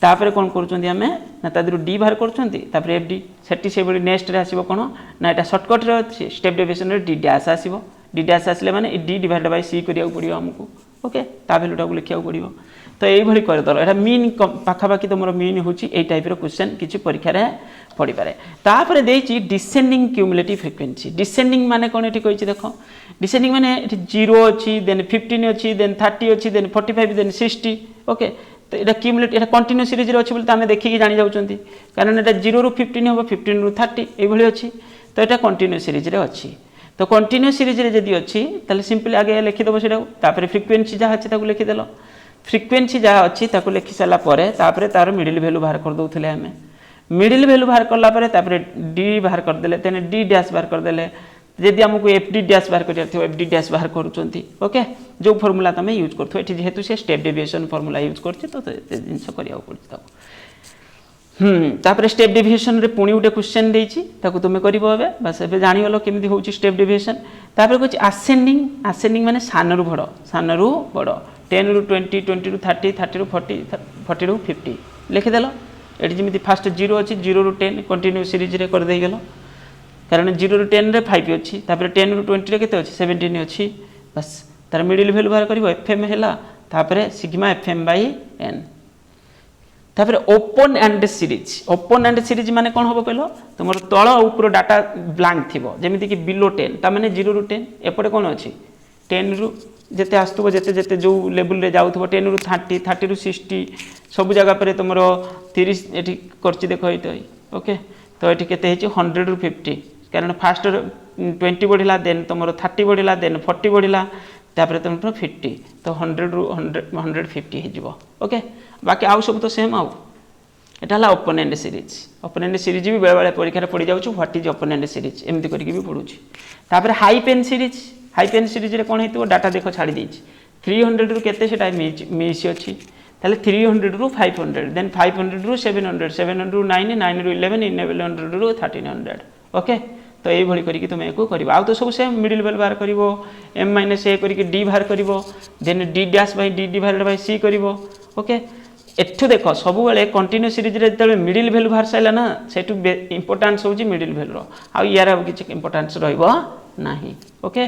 तापर कोन करचोंदी हमें ना तादरु d बाहर करचोंदी तापर f d सेठी से बडी नेक्स्ट रे आसीबो कोन ना एटा शॉर्टकट रे अछि स्टेप डेविएशन रे d डैश आसीबो d डैश आसले माने d डिवाइडेड बाय c करिया पड़ियो हमकु ओके ता वैल्यूटा को लिखिया पड़ियो तो एई भली कर दलो एटा मीन पाखा बाकी तमरो मीन होची एई टाइप रो क्वेश्चन किछि परीक्षा रे पड़ी पारे। तापर देछि डिसेंडिंग क्यूमुलेटिव फ्रीक्वेंसी डिसेंडिंग माने कोन एठी कहिछि देखो डिसेंडिंग माने एठी 0 अछि देन 15 अछि देन 30 अछि देन 45 देन 60 ओके तो एटा क्यूमुलेटिव एटा कंटिन्यू सीरीज रे अछि बोली त हमें देखि कि जानि जाउचंती कारण एटा 0 रु 15 होबो 15 रु 30 एई भली अछि तो एटा कंटिन्यू सीरीज रे अछि तो कंटिन्यू सीरीज रे जदी अछि ताले सिंपली आगे लिखि दबो सेटा तापर फ्रीक्वेंसी जहा अछि ताको लिखि देलो फ्रीक्वेंसी जहा अछि ताको लिखि सला परे तापर तार मिडिल वैल्यू बाहर कर दउथले हमें मिडिल वैल्यू बाहर करला परे तापर डी बाहर कर देले तेने डी डैश बाहर कर देले जदी हमकु एफ डी डैश बाहर करिया थियो एफ डी डैश बाहर करूचंती ओके जो फार्मूला तमे यूज करथो एठी जेहेतु से स्टेप डेविएशन फार्मूला यूज करछि तो जिंस करिया पड़छि ताको तापर स्टेप डेविएशन रे पुणी उटे क्वेश्चन देछि ताको तुमे करिवो हबे बस एबे जानि गलो केमिति होउछि स्टेप डेविएशन तापर कहछि असेंडिंग माने सानरु बड़ 10 रु 20 20 रु 30 30 रु 40 40 रु 50 लिखि देलो एठी जिमिति फर्स्ट 0 अछि 0 रु 10 कंटिन्यू सीरीज रे कर देइ गेलो कारण 0 ରୁ 10 रे 5 अछि तापर 10 ରୁ 20 रे केते अछि 17 अछि बस तार मिडिल वैल्यू बाहर करिवो एफएम हैला तापर सिग्मा एफएम बाय एन तापर ओपन एंड सीरीज माने कोन होबो कहलो तुमर तळ ऊपर डाटा ब्लैंक थिबो जेमिति कि बिलो 10 ता माने 0 ରୁ 10 एपटे कोन अछि 10 ରୁ जेते आस्तुबो जेते जेते जो लेवल रे जाउथबो 10 ରୁ 30 30 ରୁ 60 सब जगह पर तुमर 30 एठी करछि देखो एते ओके तो एठी केते हेछि 100 ରୁ 50 कारण फास्ट 20 बढ़िला देन तुमर 30 बढ़िला देन 40 बढ़िला तापर तुमर 50 तो 100 ରୁ 150 हे जिवो ओके बाकी आउ सब तो सेम आउ एटा हला ओपन एंड सीरीज भी बेले बेले परीक्षा पड़ी जाउछु what is open end series एमती करके भी पढुछि तापर हाई पेन सीरीज रे कोन हेतु डाटा देखो छाडी देछि 300 ରୁ केते सेटा मिस अछि ताले 300 ରୁ 500 देन 500 ରୁ 700 700 ରୁ 9 9 ରୁ 11 1100 ରୁ 1300 ओके तो ये भली करिक तुम एको करबा आ तो सब सेम मिडिल वैल्यू बाहर करिवो m - a करिक d बाहर करिवो then d dash by d divided by c करिवो ओके एठु देखो सब बेले कंटीन्यूअस सीरीज रे जते मिडिल वैल्यू बाहर साइला ना सेटु इंपोर्टेंस होची मिडिल वैल्यू रो आ यार किछ इंपोर्टेंस रहइबो नाही ओके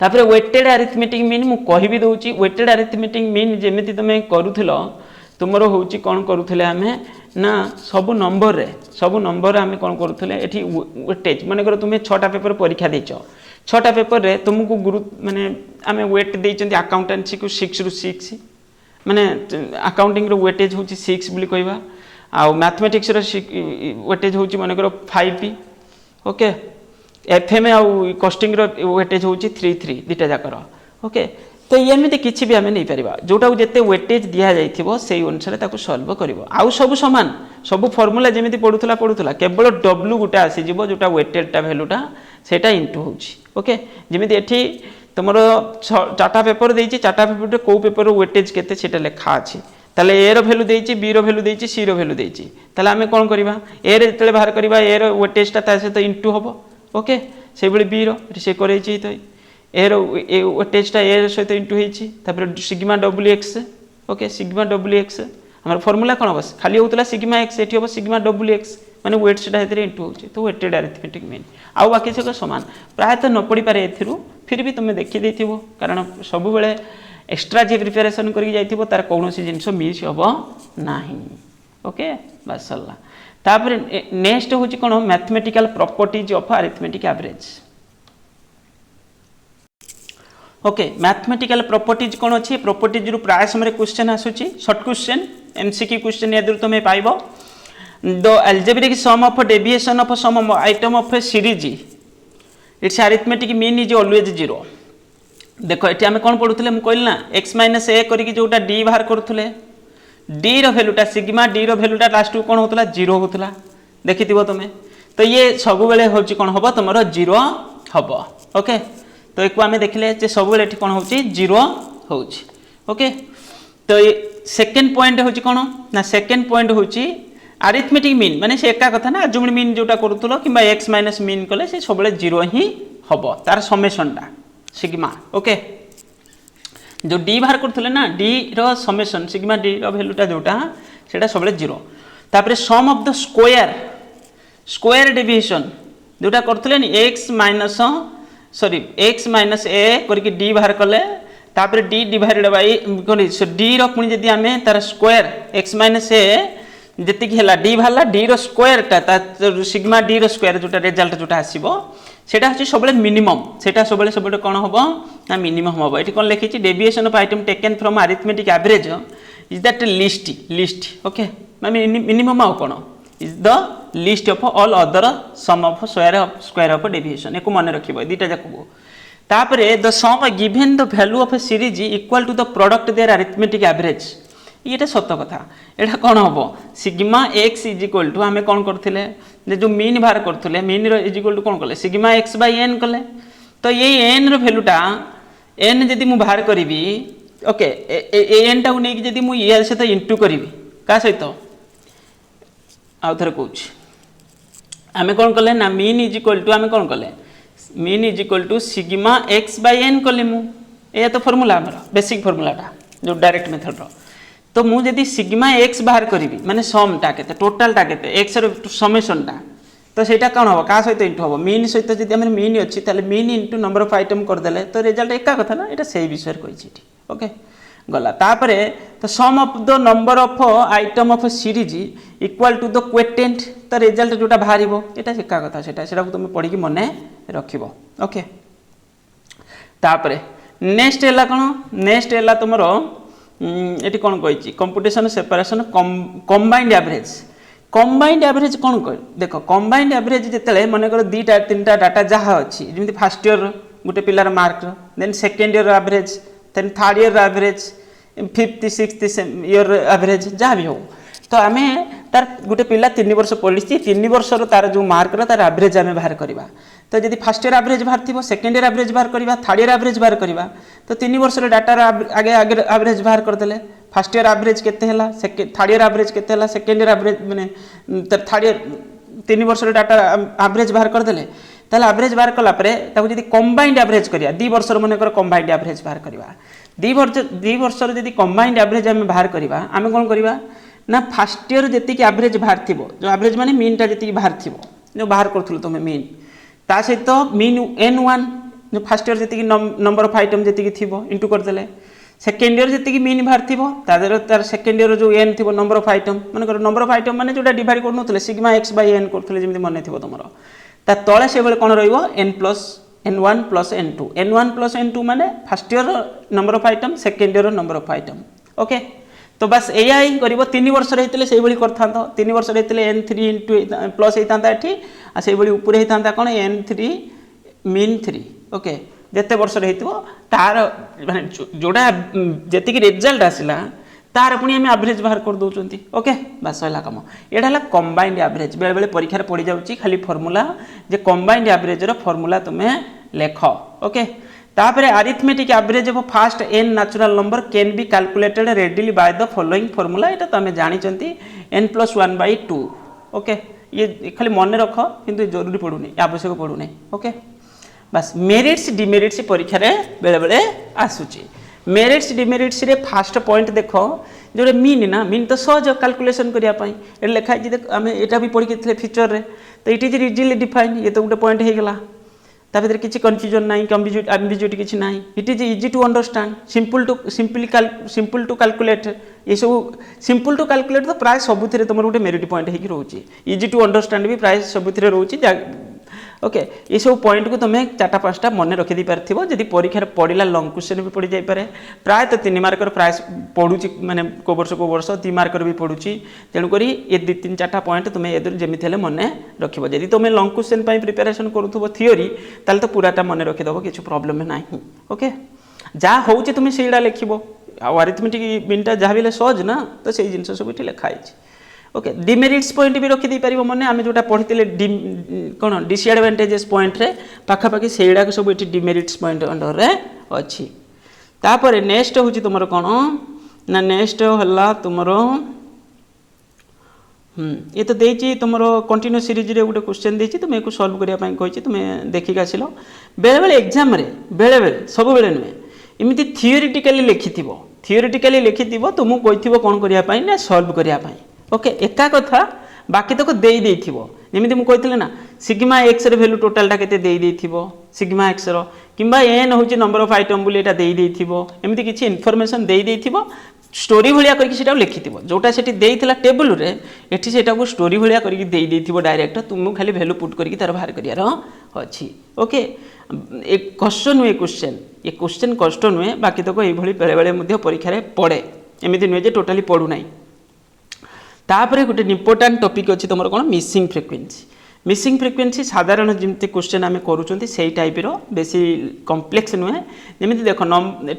तापर वेटेड अरिथमेटिक मीन मु कहि भी दोउची वेटेड अरिथमेटिक मीन जेमिति तुमे करूथिलो तुमरो होउची कोन करूथिले हमें ना सब नंबर आमे कोन करूथिले एठी वेटेज माने कर तुमे 6टा पेपर परीक्षा देचो 6टा पेपर रे तुमको गुरु माने आमे वेट देचंती अकाउंटेंसी को 6 ରୁ 6 माने अकाउंटिंग रो वेटेज होची 6 बोली कहबा आ मैथमेटिक्स रो वेटेज होची माने कर 5 ओके एफएम आ कॉस्टिंग रो वेटेज होची 3 3 दिटा जाकर ओके तो एमती किसी भी आम नहीं पार जोटा जिते वेटेज दि जाइथिबो सेही अनुसार ताको सॉल्व करिवो आउ सब समान सब फॉर्मूला जेमिति पढुथला केवल डब्ल्यू गुटा आसी जिवो जोटा वेटेडटा वैल्यूटा सेटा इनटू होची ओके जेमिति एठी तुमरो 4टा पेपर देइछि 4टा पेपर रे को पेपर रो वेटेज केते सेटा लेखा अछि ताले ए रो वैल्यू देइछि बी रो वैल्यू देइछि सी रो वैल्यू देइछि ताले आमे कोन करिबा ए रे जतले बाहर करिबा ए रो वेटेजटा ता से तो इनटू होबो ओके से बळी बी रो से करैछि तो एर वेटेजटा एर सहित इंटू होइछि तापर sigma W x okay sigma W x हमर फार्मूला कोन बस खाली होतला सिग्मा एक्स एठी हो सिग्मा डब्ल्यू एक्स माने वेट सेटा हेतरे इंटू होछि तो वेटेड अरिथमेटिक मीन आ बाकी से समान प्राय तो न पड़ी पारे एथिरु फिर भी तुमे देखि देथिबो कारण सब बेले एक्स्ट्रा जे प्रिपरेशन करि जाइथिबो तार कोनोसी जिंस मिस होबो नाही ओके बस सल्ला तापर नेक्स्ट होछि कोन mathematical properties of arithmetic average okay mathematical properties कौन अच्छी प्रॉपर्टीज रु प्राय समय क्वेश्चन आसुची शॉर्ट क्वेश्चन एमसीक्यू क्वेश्चन याद तुम पाइबो the algebraic sum of deviation of sum item of a series its arithmetic mean is always 0 देखो एठी आमे कोन पढुथले मु कहली ना x - a करिक जोटा d बाहर करथुले d रो वैल्यूटा सिग्मा d रो वैल्यूटा लास्ट को कोन होतला 0 होतला देखिथिबो तुमे तो ये सब बेले होची कोन होबो तमरो 0 होबो ओके तो एक आम देखले जे सब बेले कौन हो 0 होची ओके तो सेकेंड पॉइंट होची कौन ना सेकेंड पॉइंट होची अरिथमेटिक मीन माने से एका कथा ना अजुमन मीन जोटा करूतलो किबा x माइनस मीन कले से सब बेले 0 ही हबो तार समेशनटा सिग्मा ओके जो d बाहर करथले ना d रो समेशन सिग्मा d रो वैल्यूटा जोटा सेटा सब बेले 0 तापर सम ऑफ द स्क्वायर डेविएशन जोटा करथले नि x minus sorry x minus a करके d बाहर कले तापर d डिवाइडेड बाय कोनी सो d रो पुनी जदी आमे तार स्क्वायर x माइनस a जति कि हला d भाला d रो स्क्वायर ता सिग्मा d रो स्क्वायर जोटा रिजल्ट जोटा आसीबो सेटा अछि सबले मिनिमम सेटा सबले कोन होबो ना मिनिमम होबो एठी कोन लिखिछि deviation of item taken from arithmetic average is that list okay माने मिनिमम आ कोन is the list of all other sum of square of deviation एको मन रखिबो दीटा जाकबो तापरे the sum given the value of a series equal to the product their arithmetic average ये सत्य कथा एटा कोन होबो sigma x is equal to हमें कोन करथिले जे जो मीन बाहर करथिले मीन रो इज इक्वल टू कोन करले सिग्मा x बाय n करले तो ये n रो वैल्यूटा n जदी मु बाहर करबी ओके n टा नै कि जदी मु ये से तो इनटू करबी का सहित आउ थरे कहूँ आमे कौन कले ना मीन इज इक्वल टू आमे कौन कले mean is equal to sigma x by n कले मु ए तो फार्मूला हमर बेसिक फार्मूलाटा जो डायरेक्ट मेथड रो तो मु जदी सिग्मा x बाहर करबी माने सम टा केते टोटल टा केते x रो समेशन टा तो सेटा कौन हम क्या सहित इंटू हम मीन सहित जब आम मीन अच्छी ताले mean into number of item करदे तो रिजल्ट एका कथा ना यहाँ से विषय कही ओके गला तापरे तो sum of the number of item of series equal to the quotient तो रिजल्ट जोटा बाहर यहाँ एका कथा सेटा तुम पढ़ी मन रख ओके तापरे नेक्स्ट है कौन नेक्स्ट है तुम ये कौन कही computation separation combined average combined average कौन कह देख कंबाइंड एवरेज जिते मनकर दुईटा तीन डाटा जहाँ अच्छी जमी फास्ट इयर गोटे पिलार mark then second year average then third year average fifth six year average जहाँ भी हो तो आम तार गोटे पिला 3 वर्ष पढ़ी 3 वर्षर तार जो मार्क तार एवरेज आम बाहर करवा तो जब फास्ट इयर एवरेज बाहर थी सेकेंड इयर एवरेज बाहर करवा थर्ड इयर एवरेज बाहर करवा तो 3 वर्षर डाटार आगे आगे एवरेज बाहर करदे फास्ट इयर एवरेज केते हला थर्ड इयर एवरेज केते हला सेकेंड इयर एवरेज माने थर्ड इयर 3 वर्षर डाटा एवरेज बाहर करदे ताले एवरेज बाहर कला परे ताको जदी कंबाइंड एवरेज करिया 2 वर्षर मन कर कंबाइंड एवरेज बाहर करवा 2 वर्षर जदी कंबाइंड एवरेज आम बाहर करवा आम कोन करवा ना फास्ट इयर जी एवरेज बाहर थी जो एवरेज माने मीनटा जी बाहर थी जो बाहर करूँ तुम मीन ता सहित मीन N1 जो फास्ट इयर जी नंबर ऑफ आइटम जी थी इंटू करदे सेकेंड इयर जी मीन बाहर थी तार सेकेंड इयर जो एन थी नंबर ऑफ आइटम मन नंबर ऑफ आइटम माने जोटा डिवाइड कर सिग्मा एक्स बाय एन करते जमी मन थी तुम ता तले से कौन N1 plus N1 plus N2 माने fast year number of item second year number of item okay तो बस या ही कर 3 वर्ष होते से करता 3 वर्ष होते N3 इंटू प्लस होता ये से ऊपर होता कौन N3 मीन 3 ओके जिते वर्ष तार माने जोड़ा जी रिजल्ट आसला तार पुणी आम एवरेज बाहर कर दौरान ओके बस सैला कम यहाँ है कंबाइंड एवरेज बेले बेले परीक्षा पड़ जाऊँगी खाली फर्मूला जे कंबाइंड एवरेज फर्मूला तुम्हें लेख ओके तापर arithmetic average of fast n natural number can be calculated readily by the following formula ये तो आम जानते n+1/2 ओके ये खाली मन रख किंतु जरूरी पड़ूनी आवश्यक पड़ूनी ओके बस मेरिट्स डिमेरिट्स परीक्षा बेले बेले आसूची मेरिट्स डिमेरिट्स रे फास्ट पॉइंट देख जो मीन ना मीन तो सहज कैलकुलेशन करने ये लिखाई देख आम यहाँ भी पढ़ी फीचर रे तो इट इज इजिली डिफाइन ये तो गोटे पॉइंट हो गला ता भीतर किसी कन्फ्यूजन ना एम्बिग्यूटी किसी ना it is easy to understand simple to calculate ये सब सिंपल टू कैलकुलेट तो प्राय सबुथिरे तुम गोटे मेरिट पॉइंट होगी रोचे इजी टू अंडरस्टैंड भी प्राय सबुथिरे रोचे ओके ये सब पॉइंट को तुम 4-5टा मन रखी पार्थिव जदि परीक्षा पढ़ला लंग क्वेश्चन भी पड़ जापे प्राय तो 3 मार्कर प्राय पढ़ुची माने को वर्ष 2 मार्कर भी पढ़ुची तेणुक ये 2-3-4टा पॉइंट तुम ये जमी मन रख जदि तुम लंग क्वेश्चन प्रिपेरेसन करूँ थियोरी ताल तो पूराटा मन रखीदेव किसी प्रोब्लेम ना ओके जहाँ हूँ तुम से लिख अरिथमेटिक मीनटा जहाँ भी सहज ना तो से जिन सब ये लिखाई ओके डिमेरिट्स पॉइंट भी रखी पार मैंने आम जोटा पढ़ी कौन डिसएडवांटेजेस पॉइंट रे पाखापाखि से सब ये डिमेरिट्स पॉइंट अंडर रे अच्छी तापर नेक्स्ट हूँ तुम कौन ना नेक्स्ट है तुम ये तो देती तुम कंटिन्यू सीरीज रे गोटे क्वेश्चन देती तुम एक सॉल्व करने कही तुम देखिक आसिल बेले बेले एग्जाम रे बेले बेले सब बेले नुहे एमती थियोरिटिकली लिखि तुमको कही कौन करने ना सॉल्व करने ओके एका कथा बाकी तक दे जमी मुझे ना सिग्मा एक्स रे वैल्यू टोटालटा केते सिग्मा एक्स रो किंबा एन हूँ नंबर ऑफ आइटम बोली एमती किसी इनफॉरमेशन स्टोरी भाया करके लिखि जोटा से टेबुल रे एठी सेटा को स्टोरी भाया करके डायरेक्ट तुमको खाली वैल्यू पुट करके तार बाहर करार अच्छी ओके एक कष्ट नुहे क्वेश्चन ये क्वेश्चन कष्ट नुहे बाकी तक ये बेले बेले परीक्षा पड़े एमती नुहे टोटाली पढ़ुना तापर गोटे इंपोर्टाट टॉपिक अच्छी तुम कौन मिसिंग फ्रिक्वेन्सी साधारण जमी क्वेश्चन आम करूँ से टाइप बेसी कम्प्लेक्स नुहे जमी देख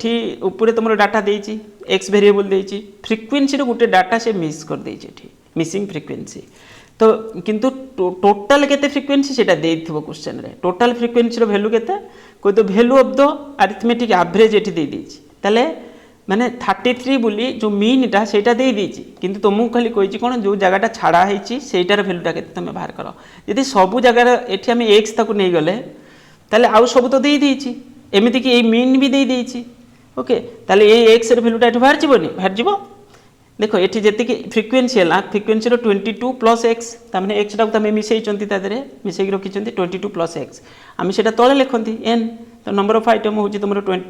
ये ऊपर तुम डाटा देती एक्स वेरिएबल देती फ्रिक्वेन्सी गोटे डाटा से मिस कर देती मिसिंग फ्रिक्वेन्सी तो किंतु टोटाल केते फ्रिक्वेन्सी सेटा देइथिबो क्वेश्चन रे टोटाल फ्रिक्वेन्सी रो वैल्यू केते कोइ तो value of the arithmetic average एठी दे देछि ताले माने 33 बोली जो मीनटा सेटा दे देछि किंतु तुमको खाली कहिछि कोन जो जगहटा छाड़ा हेछि सेटार वैल्यूटा केते तुम बाहर करो यदि सब जगह एठी हम एक्स तक नहीं गले ताले आउ सब तो दे देछि एमिति कि ए मीन भी दे देछि ओके ताले ए एक्स रे वैल्यूटा एठी बाहर जिवोनी बाहर जिवो देखो ये जी फ्रिक्वेन्सी है फ्रिक्वेन्सी 22 प्लस एक्स तमें एक्स टाक तुम मिसई मिसई रखी 22 प्लस एक्स आम से तले लिखती एन तो नंबर ऑफ आइटम हूँ तुम 20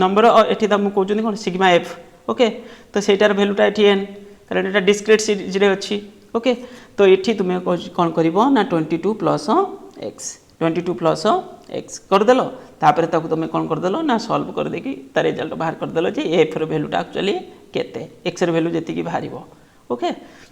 नंबर ये कहते कौन सिग्मा एफ ओके तो सहीटार भैल्यूटा ये एन कारण यहाँ डिस्क्रिट सीरीज अच्छी ओके तो ये तुम्हें कौन कर 22 प्लस एक्स 22 प्लस एक्स करदेल तापर तुम कौन करदेल ना सल्व कर देकी तार रिजल्ट बाहर करदेल जे एफ भैल्यूटा एक्चुअली केते एक्स भैल्यू जी बाहर ओके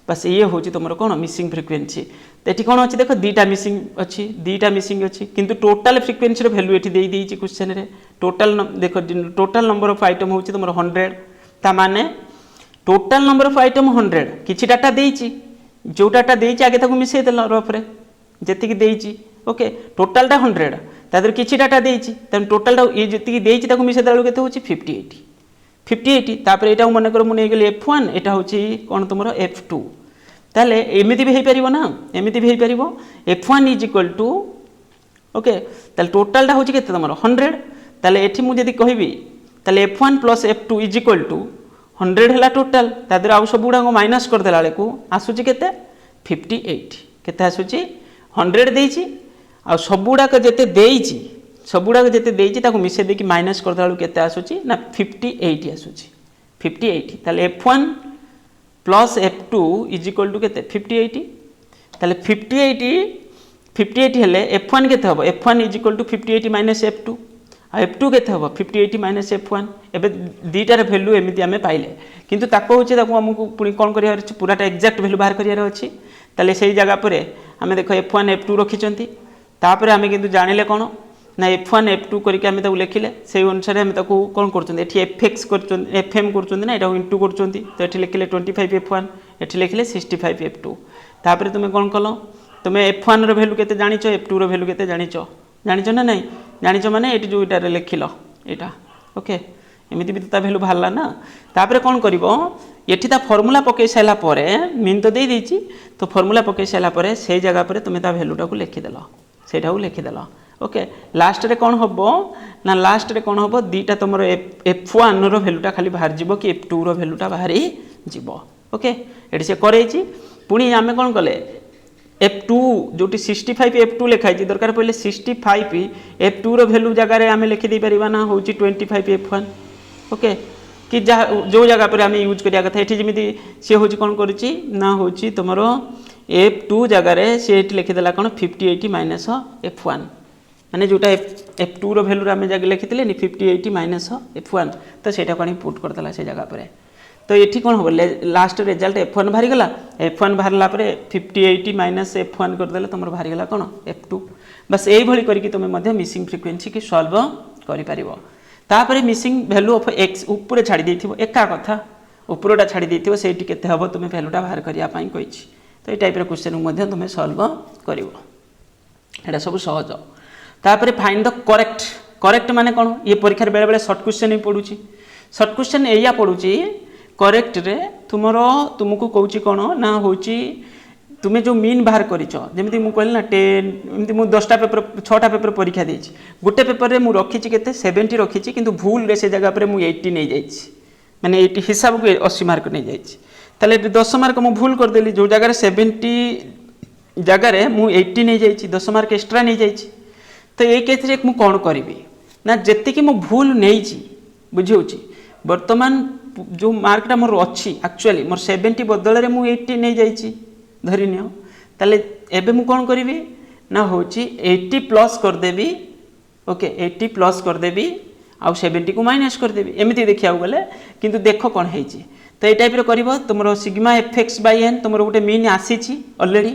बस ये हूँ तुम कौन मिसिंग फ्रिक्वेन्सी तो ये कौन अच्छी देख दीटा मिसिंग अच्छी दीटा मिसिंग अच्छी किंतु टोटाल फ्रिक्वेन्सी भैल्यू ये देती क्वेश्चन रे टोटाल देख टोटाल नंबर ऑफ आइटम हूँ तुम 100 ता माने टोटाल नंबर ऑफ आइटम 100 किसी डाटा देती जो डाटा देती आगे ताको मिसई देल रफरे जी देती ओके टोटालटा 100 तादर किसी डाटा देती टोटालटा ये जी देती मिसई देला केते होची 58 तापर यहाँ मन कर मुझे F1 यहाँ हूँ कौन तुम F2 ताले एमती भी हो पार ना एमती भी हो पार F1 is equal to okay ताले टोटालटा हूँ के तुम 100 ताले ये मुझे कहबी ताले F1 plus F2 is equal to 100 है टोटाल तादर आउ सब गुड़ा माइनस करदेला बेलू आसूची केते 58 केते आसूची 100 देती आ सब गुड़ाक जिते देती सब गुड़ाक जिते देती मिसई देकी माइनस करदेला केते आसूची ना 58 आसूची 58 ताले F1 plus F2 is equal to केते 58 ताले 58 हेले F1 केते हबो F1 is equal to 58 minus F2 आ F2 केते हबो 58 माइनस F1 एबे दीटार वैल्यू एमिति आमे पाइले किंतु ताको होचे ताको हमकु पुनी कोन करियार अछि पूराटा एग्जैक्ट वैल्यू बाहर करियार अछि ताले सेही जगह परे आमे देखो F1 F2 रखिचंती तापर आमे किंतु जानिले कोन ना F1 F2 करके आमे ताको लिखिले सेही अनुसार आमे ताको कोन करचंती एठी Fx करचंती Fm करचंती ना एटा इनटू करचंती तो एठी लिखिले 25 F1 एठी लिखिले 65 F2 तापर तुमे कोन कलो तुमे F1 रो वैल्यू केते जानिचो F2 रो वैल्यू केते जानिचो जानिचो ना नहीं जानिचो माने एठी जो इटा लिखिलो एटा ओके एमिति भी ता वैल्यू बाहरला ना तापर कोन करिवो एठी ता फार्मूला पके साइला परे मीन तो दे देछि तो फार्मूला पके साइला परे सेही जगह परे तुमे ता वैल्यूटा को लिखि देलो सेटाऊ लिखि देलो ओके लास्ट रे कोन हबो ना लास्ट रे कोन हबो दीटा तुमरो F1 रो वैल्यूटा खाली बाहर जिवो कि F2 रो वैल्यूटा बाहरी जिवो ओके एठी से करैछि पुनी आमे कोन कले F2 जोटी 65 F2 लिखाई दरकार पड़े 65 F2 रो वैल्यू जगह रे आमे लिखि दे परिबा ना होची 25 F1 ओके कि जो जगह पर आमे यूज करिया कथा एठी जेमिति से होची कोन करिछि ना होची तुमरो F2 जगह रे से एठी लिखि देला कोन 58 माइनस F1 माने जोटा F2 रो वैल्यू आमे जगह लिखितले नि 58 माइनस F1 तो सेटा कोन पुट कर देला से जगह पर तो ये कौन हम लास्ट रिजल्ट F1 बाहरी गला F1 बाहरला परे 58 माइनस F1 करदेले तुम बाहरी गला कौन F2 बस यही भली करके तुम मिसिंग फ्रिक्वेन्सी की सॉल्व करि परिबो तापरे मिसिंग वैल्यू ऑफ x ऊपर छाड़ी देथिबो एका कथा ऊपरटा छाड़ी देथिबो सेठी केते हबो तुम वैल्यूटा बाहर करिया पई कहिछि तो ये टाइप रे क्वेश्चन मध्ये तुम सॉल्व करिवो एटा सब सहज तापरे फाइंड द करेक्ट माने कोन ये परीक्षा बेले बेले शॉर्ट क्वेश्चन ही पडुछि शॉर्ट क्वेश्चन एया पडुछि करेक्ट रे तुमको कहूँ कौन ना हूँ तुम्हें जो मीन बाहर करमी मुझे कहली ना 10 एमती मुझे 10टा पेपर 6टा पेपर परीक्षा देछि गोटे पेपर रे मु रखी के 70 रखी किंतु भूल रे से जगह पर मुझे 80 नहीं जाइए माने 80 हिसाब को 80 मार्क नहीं जाइए ताले 10 मार्क मु भूल करदेली जो जगह 70 जगह मुझे 80 नहीं जाइए 10 मार्क एक्सट्रा नहीं जाइए तो ये केस रे मु कौन करी ना जेतिकी मु भूल नहीं बुझे बर्तमान जो मार्कटा मोर अच्छी एक्चुअली मोर 70 बदल रे मु 80 नहीं जाइए धरी नियो ताले एबे मु कौन करी ना हूँ 80 प्लस करदेवी ओके 80 प्लस करदेवी आउ 70 को माइनस करदेवी एमती देखिया गले किंतु देख कौन है तो ये टाइप कर तुम सिग्मा एफएक्स बाय एन तुम गोटे मीन आसी अलरेडी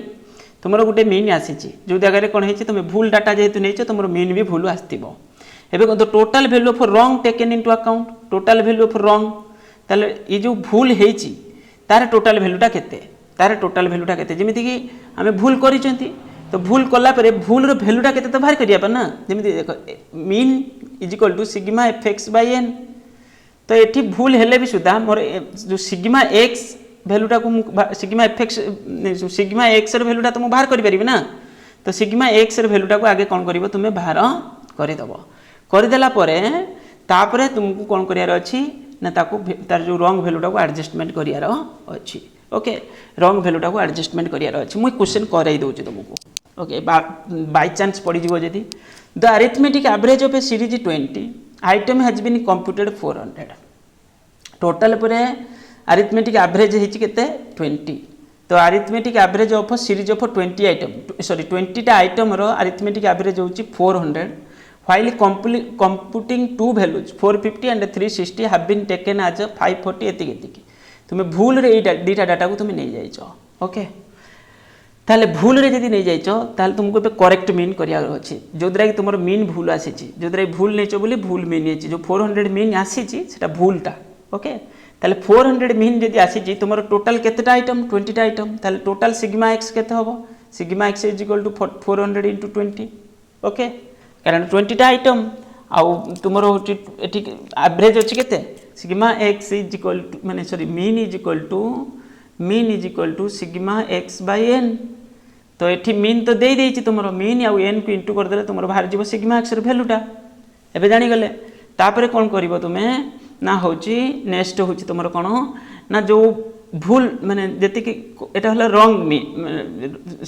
तुम गोटे मीन आसी जो जगह कौन है तुम भूल डाटा जेहेतु नहीं तुम मीन भी भूल आसो एवं तो total value of wrong taken into account total value of wrong ताले ये जो भूल है तार टोटाल वैल्यूटा केते तार टोटाल वैल्यूटा केते जेमिति कि आमे भूल करिसेंती तो भूल कला परे भूल रो वैल्यूटा केते तो बाहर करिया पर ना जेमिति देखो mean is equal to sigma FX by N तो एठी भूल हेले भी सुधा मोर जो सिग्मा एक्स वैल्यूटा को सिग्मा एफएक्स सिग्मा एक्स रो वैल्यूटा तो बाहर करि परिबे ना तो सिग्मा एक्स रो वैल्यूटा को आगे कोन करिवो तुमे बाहर करि दबो करि देला परे तापरे तुमको कोन करियार अछि ना तार जो रंग भैल्यूटा को एडजस्टमेंट करार अच्छी ओके रंग भैल्यूटा को एडजस्टमेंट करार अच्छी मुझे क्वेश्चन कराई दूसरी तुमको ओके बाय चांस पड़ीज जदि the arithmetic average of a series 20 item has been computed 400 total पर अरिथमेटिक एवरेज होते 20 तो arithmetic average of series of 20 item sorry 20 टा आइटम रो अरिथमेटिक एवरेज होची 400 while computing two values 450 and 360 have been taken as 540 एतिकी तुम्हें भूल रे दीटा data को तुम्हें नहीं जाइछो ओके ताले भूल रे जदी नहीं जाइछो ताले तुमको बे करेक्ट मीन करिया अछि जोदरा कि तुमरो मीन भूल आसीछि जोदरा भूल नैछो बोली भूल मीन अछि जो 400 मीन आसीछि सेटा भूलटा ओके ताले 400 मीन जदी आसीछि तुमरो टोटल केतेटा आइटम 20 टा आइटम ताले टोटल सिग्मा x केते होबो सिग्मा x = 400 * 20 ओके कारण 20 टा आइटम आउ तुमरो एवरेज अछि केते सिग्मा x = माने sorry mean is equal to sigma x by n तो एठी मीन तो दे देछि तुमरो मीन आउ n को इंटू कर देले तुमरो बाहर जीवो सिग्मा x र वैल्यूटा एबे जानि गले तापरे कोन करिवो तुमे ना होछि नेक्स्ट होछि तुमरो कोन ना जो भूल माने जति कि एटा हला रंग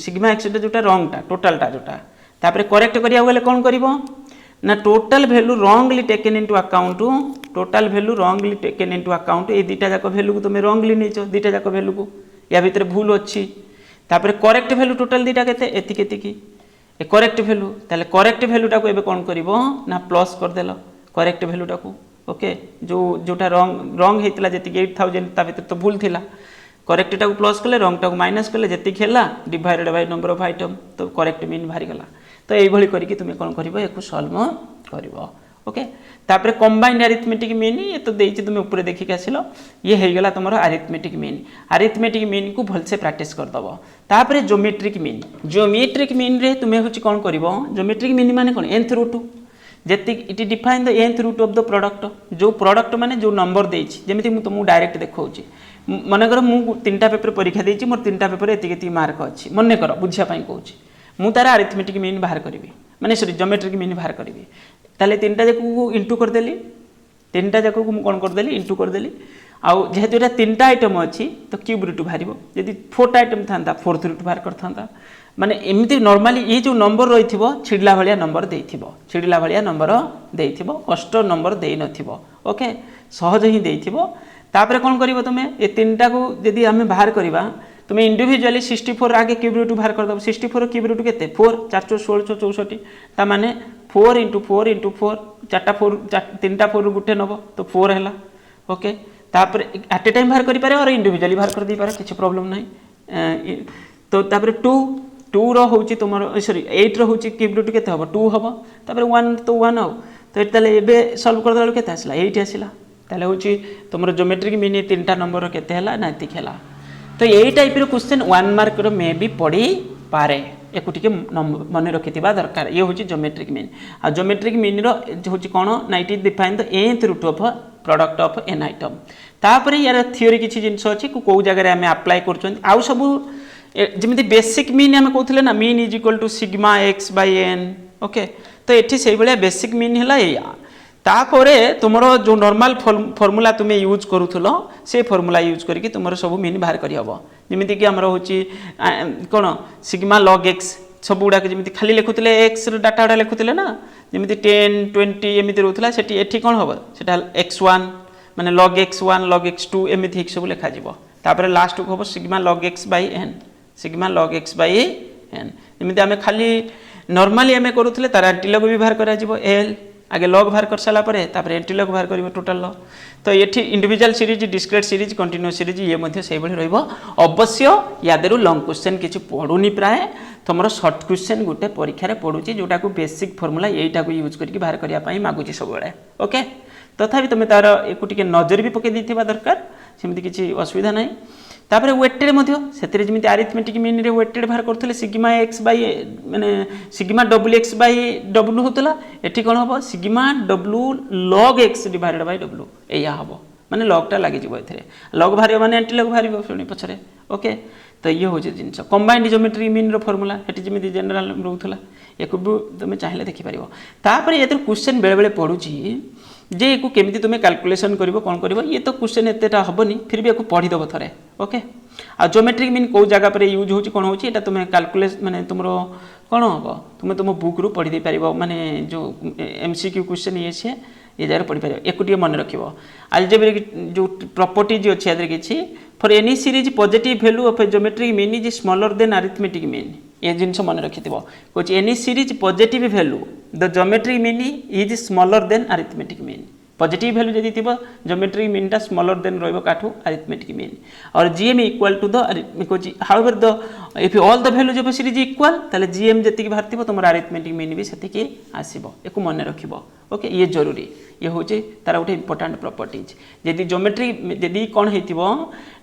सिग्मा x जोटा रंगटा टोटलटा जोटा तापरे करेक्ट करिया गले कोन करिवो ना total value wrongly taken into account total value wrongly taken into account ए दीटा जाक वैल्यू को तुम रॉन्गली नेचो दीटा जाक वैल्यू को या भीतर भूल अच्छी तापरे करेक्ट वैल्यू टोटल दीटा केते एतिकी ए करेक्ट वैल्यू ताले करेक्ट वैल्यूटा को एबे कोन करिवो ना प्लस कर देलो करेक्ट वैल्यूटा को ओके जोटा रॉन्ग हेतला जति 8000 ता भीतर तो भूल थिला करेक्टटा को प्लस कले रॉन्गटा को माइनस कले जति खेला divided by number of item तो करेक्ट मीन बाहरी गला तो ये भली करिकि तुम कौन कर एक सल्व कर ओके तापर कंबाइंड अरिथमेटिक मीन ये तो देछि तुम ऊपर देखिक आसिलो ये हो गला तुम अरिथमेटिक मीन को भलसे प्रैक्टिस कर दबो तापर ज्योमेट्रिक मीन रे तुम होछि कोन करबो ज्योमेट्रिक मीन माने कोन nth रूट जेति it define the nth root of the product जो प्रोडक्ट माने जो नंबर देछि जेमिति मु तुमु डायरेक्ट देखौछि मन कर मु तीनटा पेपर परीक्षा देछि मोर तीनटा पेपर एतिके मार्क अछि मन कर बुझिया पई कहूछि मु तार अरिथमेटिक मीन बाहर करी माने सॉरी ज्योमेट्रिक मीन बाहर करी ताले तीनटा जाक को इंटू कर देली तीनटा जाक को मु कोन कर देली इंटू कर देली आउ जेहेतु एटा तीनटा आइटम अछि तो क्यूब रूट बाहरिबो यदि फोर्थ आइटम थांता फोर्थ रूट बाहर करथांता माने एमिति नॉर्मली ये जो नंबर रहिथिबो छिडला भलिया नंबर देइथिबो कष्ट नंबर देइ नथिबो ओके सहज ही देइथिबो तापर कोन करिवो तुमे ए तीनटा को यदि हमें बाहर करिबा तुम्हें इंडिविजुअली 64 आगे क्यूब रूट बाहर कर दब 64 क्यूब रूट केते 4 4 16 64 ता माने 4 * 4 * 4 चारटा 4 तीनटा 4 गुटे नबो तो 4 हैला ओके तापर एट ए टाइम बाहर करि पारे और इंडिविजुअली बाहर कर दी पारे किछ प्रॉब्लम नाही तो तापर 2 रो होची तुमरो सॉरी 8 रो होची क्यूब रूट केते हबो 2 हबो तापर 1 तो 1 हो तो एतले एबे सॉल्व कर दल केते आसला 8 आसला ताले होची तुमरो ज्योमेट्रिक मीन तीनटा नंबर केते हला ना एतिक हला तो यही टाइप रो क्वेश्चन 1 मार्क रो मे भी पड़ी पारे एको टिके मन रखिथिबा दरकार ये होची ज्योमेट्रिक मीन आ ज्योमेट्रिक मीन रो होची कोन ना it define the nth root of product of n item तापर यार थ्योरी किछि जिंस अछि को जगह रे हमें अप्लाई करछन आ सब जेमिति बेसिक मीन हमें कहथले ना mean is equal to sigma x by n okay तो एठी सेहि बेले बेसिक मीन हला या तापरे तुमरो जो नॉर्मल फार्मूला तुमे यूज करूथलो से फार्मूला यूज करके तुमरो सब मीन बाहर करि हबो जेमिति कि हमरो होची कोन सिग्मा log x सब गुडा के जेमिति खाली लेखुतले x रो डाटा डाटा लेखुतले ना जेमिति 10 20 एमिति रहउतला सेठी एठी कोन हबो सेटा x1 माने log x1 log x2 एमिति हिक सब लेखा जिवो तापरे लास्ट को हबो sigma log x by n जेमिति हमें खाली नॉर्मली हमें करूथले तार एंटीलॉग भी बाहर करा जिवो l आगे लॉग बाहर कर साला परे तापर एंटीलॉग बाहर करिवो टोटल लॉग तो एठी individual series discrete series continuous series ये मध्ये सेहि भली रहइबो अवश्य यादेरु लॉन्ग क्वेश्चन किछि पढुनी प्राय तमरो शॉर्ट क्वेश्चन गुटे परीक्षा रे पढुची जोटा को बेसिक फार्मूला एटा को यूज करके बाहर करिया पई मागुची सब बेले ओके तथापि तुमे तार एको टिके नजर भी पके दिथिबा दरकार सेमिति किछि असुविधा नाही तापर वेटेड मध्ये सेतरे जेमिति अरिथमेटिक मीन रे वेटेड बाहर करथले सिग्मा x बाय माने sigma w x by w होतला एठी कोन हबो sigma w log x divided by w एया हबो माने log टा लागि जिवो एथरे log भारियो माने एंटी log भारियो सुनी पछरे ओके तो ये हो जे जिंस कंबाइंड ज्योमेट्री मीन रो फार्मूला एठी जेमिति जनरल रहउथला एको तुमे चाहिले देखि परिबो तापर एतर क्वेश्चन बेले बेले पडुची जे को केमिति तुमे कैलकुलेशन करिवो कोन करिवो ये तो क्वेश्चन एतेटा हबनी फिर भी को पढ़ी दबो थरे ओके आ ज्योमेट्रिक मीन को जगह पर यूज होची कोन होची एटा तुमे कैलकुलेट माने तुमरो कोन हबो तुमे तुम बुक रु पढ़ी दे परिबो माने जो एमसीक्यू क्वेश्चन ये छे ये जगह पढ़ी परिबो एकुटिए मन रखिबो अलजेब्रिक जो प्रॉपर्टीज अछि आदर किछि for any series positive value of geometric mean is smaller than arithmetic mean ये जिनस मन रखिथिबो कोच any series positive value the geometric mean is smaller than arithmetic mean positive value जदि थिबो ज्योमेट्रिक मीन टा स्मॉलर देन रहइबो काठू अरिथमेटिक मीन और जीएम इक्वल टू द कोच however the if all the values of series equal ताले GM जति बाहर थिबो तमर अरिथमेटिक मीन भी सेति के आसीबो एको मन रखिबो ओके ये जरूरी ये होचे तार गोटे इंपोर्टेंट प्रॉपर्टीज जदि ज्योमेट्रिक जदि कोन हेतिबो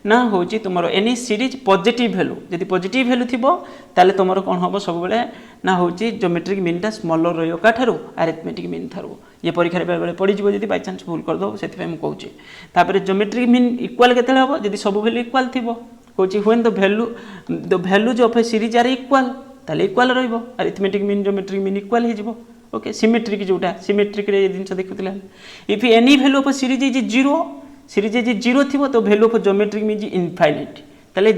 ना होची तुमरो एनी सीरीज पॉजिटिव वैल्यू जदि पॉजिटिव वैल्यू थिबो ताले तुमरो कोन हबो सब बेले ना होची ज्योमेट्रिक मीन टा स्मॉलर रहियो काठारो अरिथमेटिक मीन थारो ये परीक्षा रे बेले पड़ी जिवो जदि बाय चांस भूल कर दो सेति हम कहूची तापरे ज्योमेट्रिक मीन इक्वल केते हबो जदि सब वैल्यू इक्वल थिबो कहूची when the values of a series are equal ताले इक्वल रहिबो arithmetic mean geometric mean equal हे जिवो ओके सिमेट्रिक जोटा सिमेट्रिक रे जिंस देखुतले if any value of series is 0 series is 0 थिबो तो value of geometric mean is infinite तले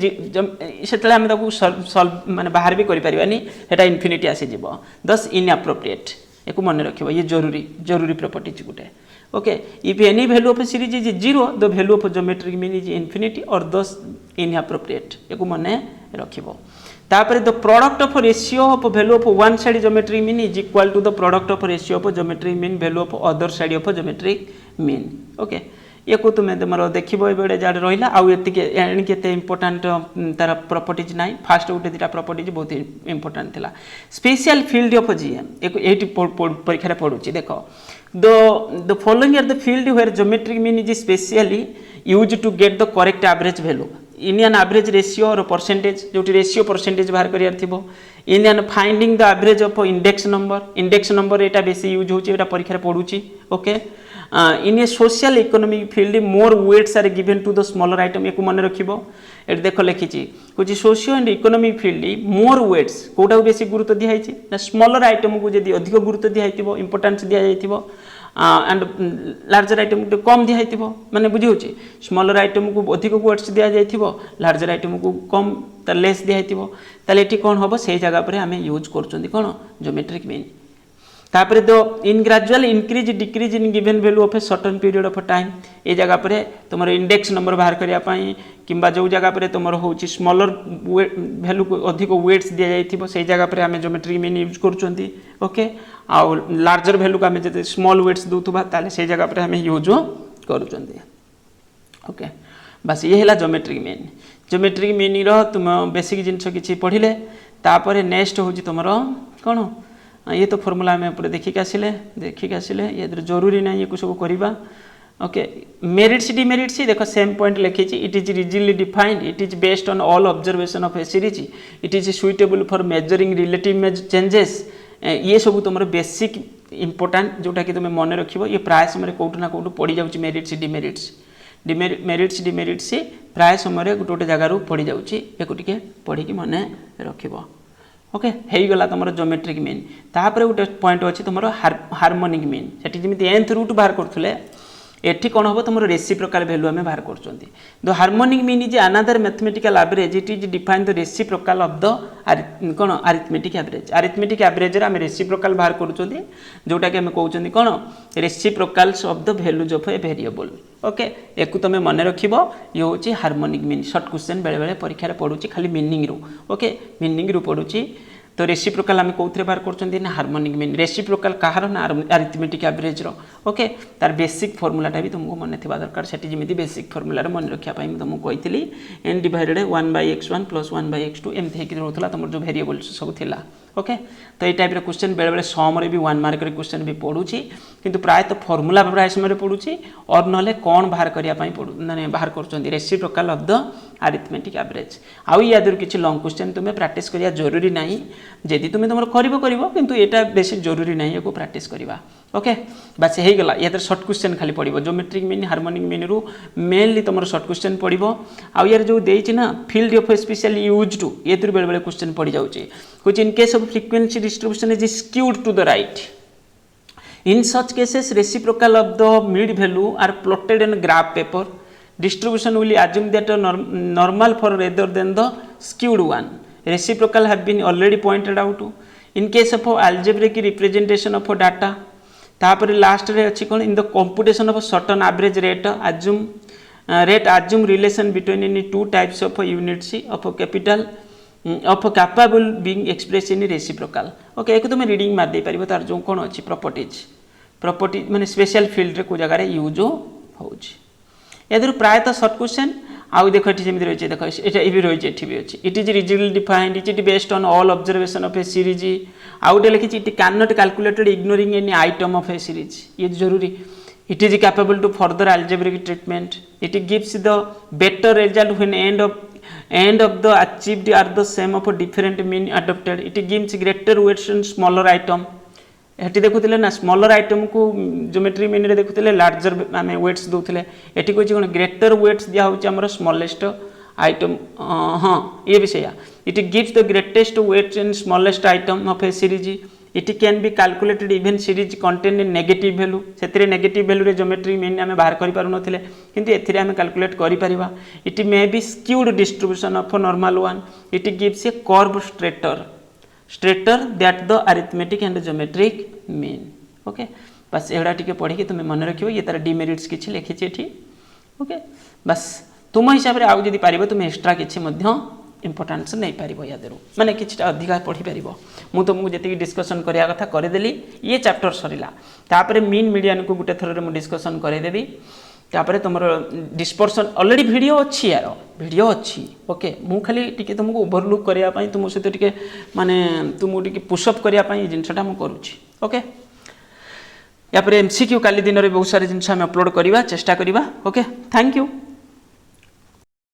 सेतले हम ताकू सॉल्व माने बाहर भी करि परिबानी हेटा इन्फिनिटी आसी जिवो दस इनएप्रोप्रिएट एको मन रखिबो ये जरूरी प्रॉपर्टी गुटे okay if any value of series is 0 the value of geometric mean is infinity और दस इनएप्रोप्रिएट एको मन रखिबो तापर the product of ratio of value of one side geometric mean is equal to the product of ratio of geometric mean value of other side of geometric mean okay ये को तुम तुम देखो ये जाड़े रहा आउ ये इंपोर्टाट तार प्रॉपर्टीज ना फास्ट गोटे दुटा प्रॉपर्टीज बहुत इंपोर्टाट था स्पेशल फील्ड ऑफ जीएम ये परीक्षा पढ़ुची देख the following are the field where geometric mean is specially use to get the correct average value Indian average ratio और परसेंटेज जो रेशियो परसेंटेज बाहर करार थी Indian finding the average of index number यहाँ बेसी यूज होता परीक्षा पढ़ुची okay in a social economic field more weights are given to the smaller item एक मन रखिबो ए देख लिखी कुछ socio and economic field more weights Kota बेसी गुरुत्व दिया ना स्मॉलर आइटम को जब अधिक गुरुत्व दिया इंपोर्टेंस दिया एंड लार्जर आइटम को कम दिया माने बुझे स्मॉलर आइटम को अधिक वेट्स दिया लार्जर आइटम को कम लेस दिया ताले कौन हम से जगह पर आम यूज कर कौन ज्योमेट्रिक मीन तापर the in gradual increase decrease in given value of a certain period of time ये जगह पर तुम इंडेक्स नंबर बाहर करने किंबा जो जगह पर तुम हो स्मॉलर वैल्यू को अधिक वेट्स दि जाइए से जगह पर आम ज्योमेट्रिक मीन यूज कर ओके आउ लार्जर वैल्यू को आम जो स्मॉल वेट्स दूथुबा ताले से जगह पर आम यूज कर ओके बस ये है ज्योमेट्रिक मीन तुम बेसिक जिनस किसी पढ़ले तापर नेक्स्ट हूँ तुम कौन ये तो फॉर्मूला में पूरे देखिक आसिले ये जरूरी ना ये सब करवा ओके मेरिट्स डिमेरिट्स देखो सेम पॉइंट लिखी it is rigidly defined it is based on all observation of a series it is suitable for measuring relative changes ये सब तुम बेसिक इंपोर्टेंट जोटा कि तुम मन रख ये प्राय समय कौटू ना कौटू पड़ जाऊँ मेरिट्स डिमेरिट्स प्राय समय गोटे गोटे जगार पड़ जाऊँगी पढ़ी मन रख ओके हो गला तुम ज्योमेट्रिक मीन तापर गोटे पॉइंट अच्छी तुम हार्मोनिक मीन से जमी एंथ रूट बाहर करते एठी कौन हम तुम रेसिप्रोकाल वैल्यू आम बाहर कर the harmonic mean is another mathematical average it is define the reciprocal of the कौन अरिथमेटिक एवरेज आम रेसिप्रोकाल बाहर कर जोटा कि आम कहते कौन reciprocals of the values of a variable okay एक तुम मन रख ये हूँ हार्मोनिक मीन शॉर्ट क्वेश्चन बेले बेले परीक्षा पढ़ुची खाली मीनिंग रू ओके मीनिंग रू पढ़ुची तो रेसिप्रोकाल आम कौन बाहर कर हार्मोनिक मीन रेसिप्रोकाल कहार ना अरिथमेटिक एवरेज रो ओके तार बेसिक फॉर्मूलाटा भी तुमको मन थी दरकार से जमी बेसिक फॉर्मूला मन रखापी तुमको कही एन डिवाइडेड 1/x1 + 1/x2 एमती रोला तुम जो वेरिएबल्स सब थिला ओके तो ये टाइप क्वेश्चन बेले बेले समरे भी 1 मार्क क्वेश्चन भी पढ़ुची किंतु प्रायतः फॉर्मूला प्राय समय पढ़ुची और ना कौन बाहर करने बाहर कर reciprocal of the arithmetic average आउ यादर किसी लॉन्ग क्वेश्चन तुम्हें प्रैक्टिस करिया जरूरी नहीं जदि तुम्हें तुम किंतु यहाँ बेसी जरूरी नहीं को प्रैक्टिस करवा ओके बस हो गला या शॉर्ट क्वेश्चन खाली पड़ो ज्योमेट्रिक मीन हार्मोनिक मीन रू मेनली तुम शॉर्ट क्वेश्चन पड़ो आउ यार जो देती ना field of specially use to ये बेले बेले क्वेश्चन पड़ जाऊँगी कुछ in case of frequency distribution is skewed to the right In such cases, reciprocal of the mid value are plotted in graph paper. Distribution will assume that a normal for rather than the skewed one. Reciprocal have been already pointed out. In case of algebraic representation of data, तापर last रे अच्छी कौन in the computation of certain average rate assume relation between any two types of units of capital of capable being expressed in reciprocal. Okay एक तुम reading मार दे पारिबो तार जो कोन अछि प्रॉपर्टीज माने स्पेशल फील्ड रे को जगह रे यूज होउछि यादर प्रायतः शॉर्ट क्वेश्चन आउ देखो एठी जेमिति रहिছে देखो एटा एबी रहिছে एठी भी अछि it is rigidly defined it is based on all observation of a series आउ डे लिखिछि it can not calculated ignoring any item of a series ये जरूरी it is capable to further algebraic treatment it gives the better result when end of the achieved are the same of a different mean adopted it gives greater weights in smaller item एटी देखुले ना smaller item को geometry mean रे देखुले larger आमे weights दोथले एटी कोछि कोन ग्रेटर वेट्स दिया होछि हमर स्मॉलेस्ट आइटम हां ये विषय it gives the greatest weights in smallest item of a series it can be calculated even series contain in negative value सेतरे नेगेटिव वैल्यू रे ज्योमेट्री मीन आमे बाहर करि पारु नथिले किंतु एथिरे आमे कैलकुलेट करि परिबा it may be skewed distribution of normal one it gives a curve straighter that the arithmetic and geometric mean okay बस एड़ा टिके पढ़ी कि तुम मन रखियो ये तार डिमेरिट्स किछि लिखिछि एठी ओके बस तुम हिसाब रे आउ जदी पारिबो तुम एक्स्ट्रा किछि मध्य इंपोर्टेंस नै पारिबो यादेरु माने किछटा अधिका पढ़ी पारिबो मु तुमको जति डिस्कशन करिया कथा करे देली ये चैप्टर सरिला तापरे मीन मीडियन को गुटे थर रे मु डिस्कशन करे देबी तापरे तुमरो डिस्पर्शन ऑलरेडी वीडियो अछि यार वीडियो अछि ओके मु खाली टिके तुमको ओवरलुक करिया पई तुम सहित टिके माने तुम टिके पुश अप करिया पई जिनसटा मु करूछि ओके या पर एमसीक्यू काली दिन रे बहुत सारे जिनस हम अपलोड करिवा चेष्टा करिवा ओके थैंक यू।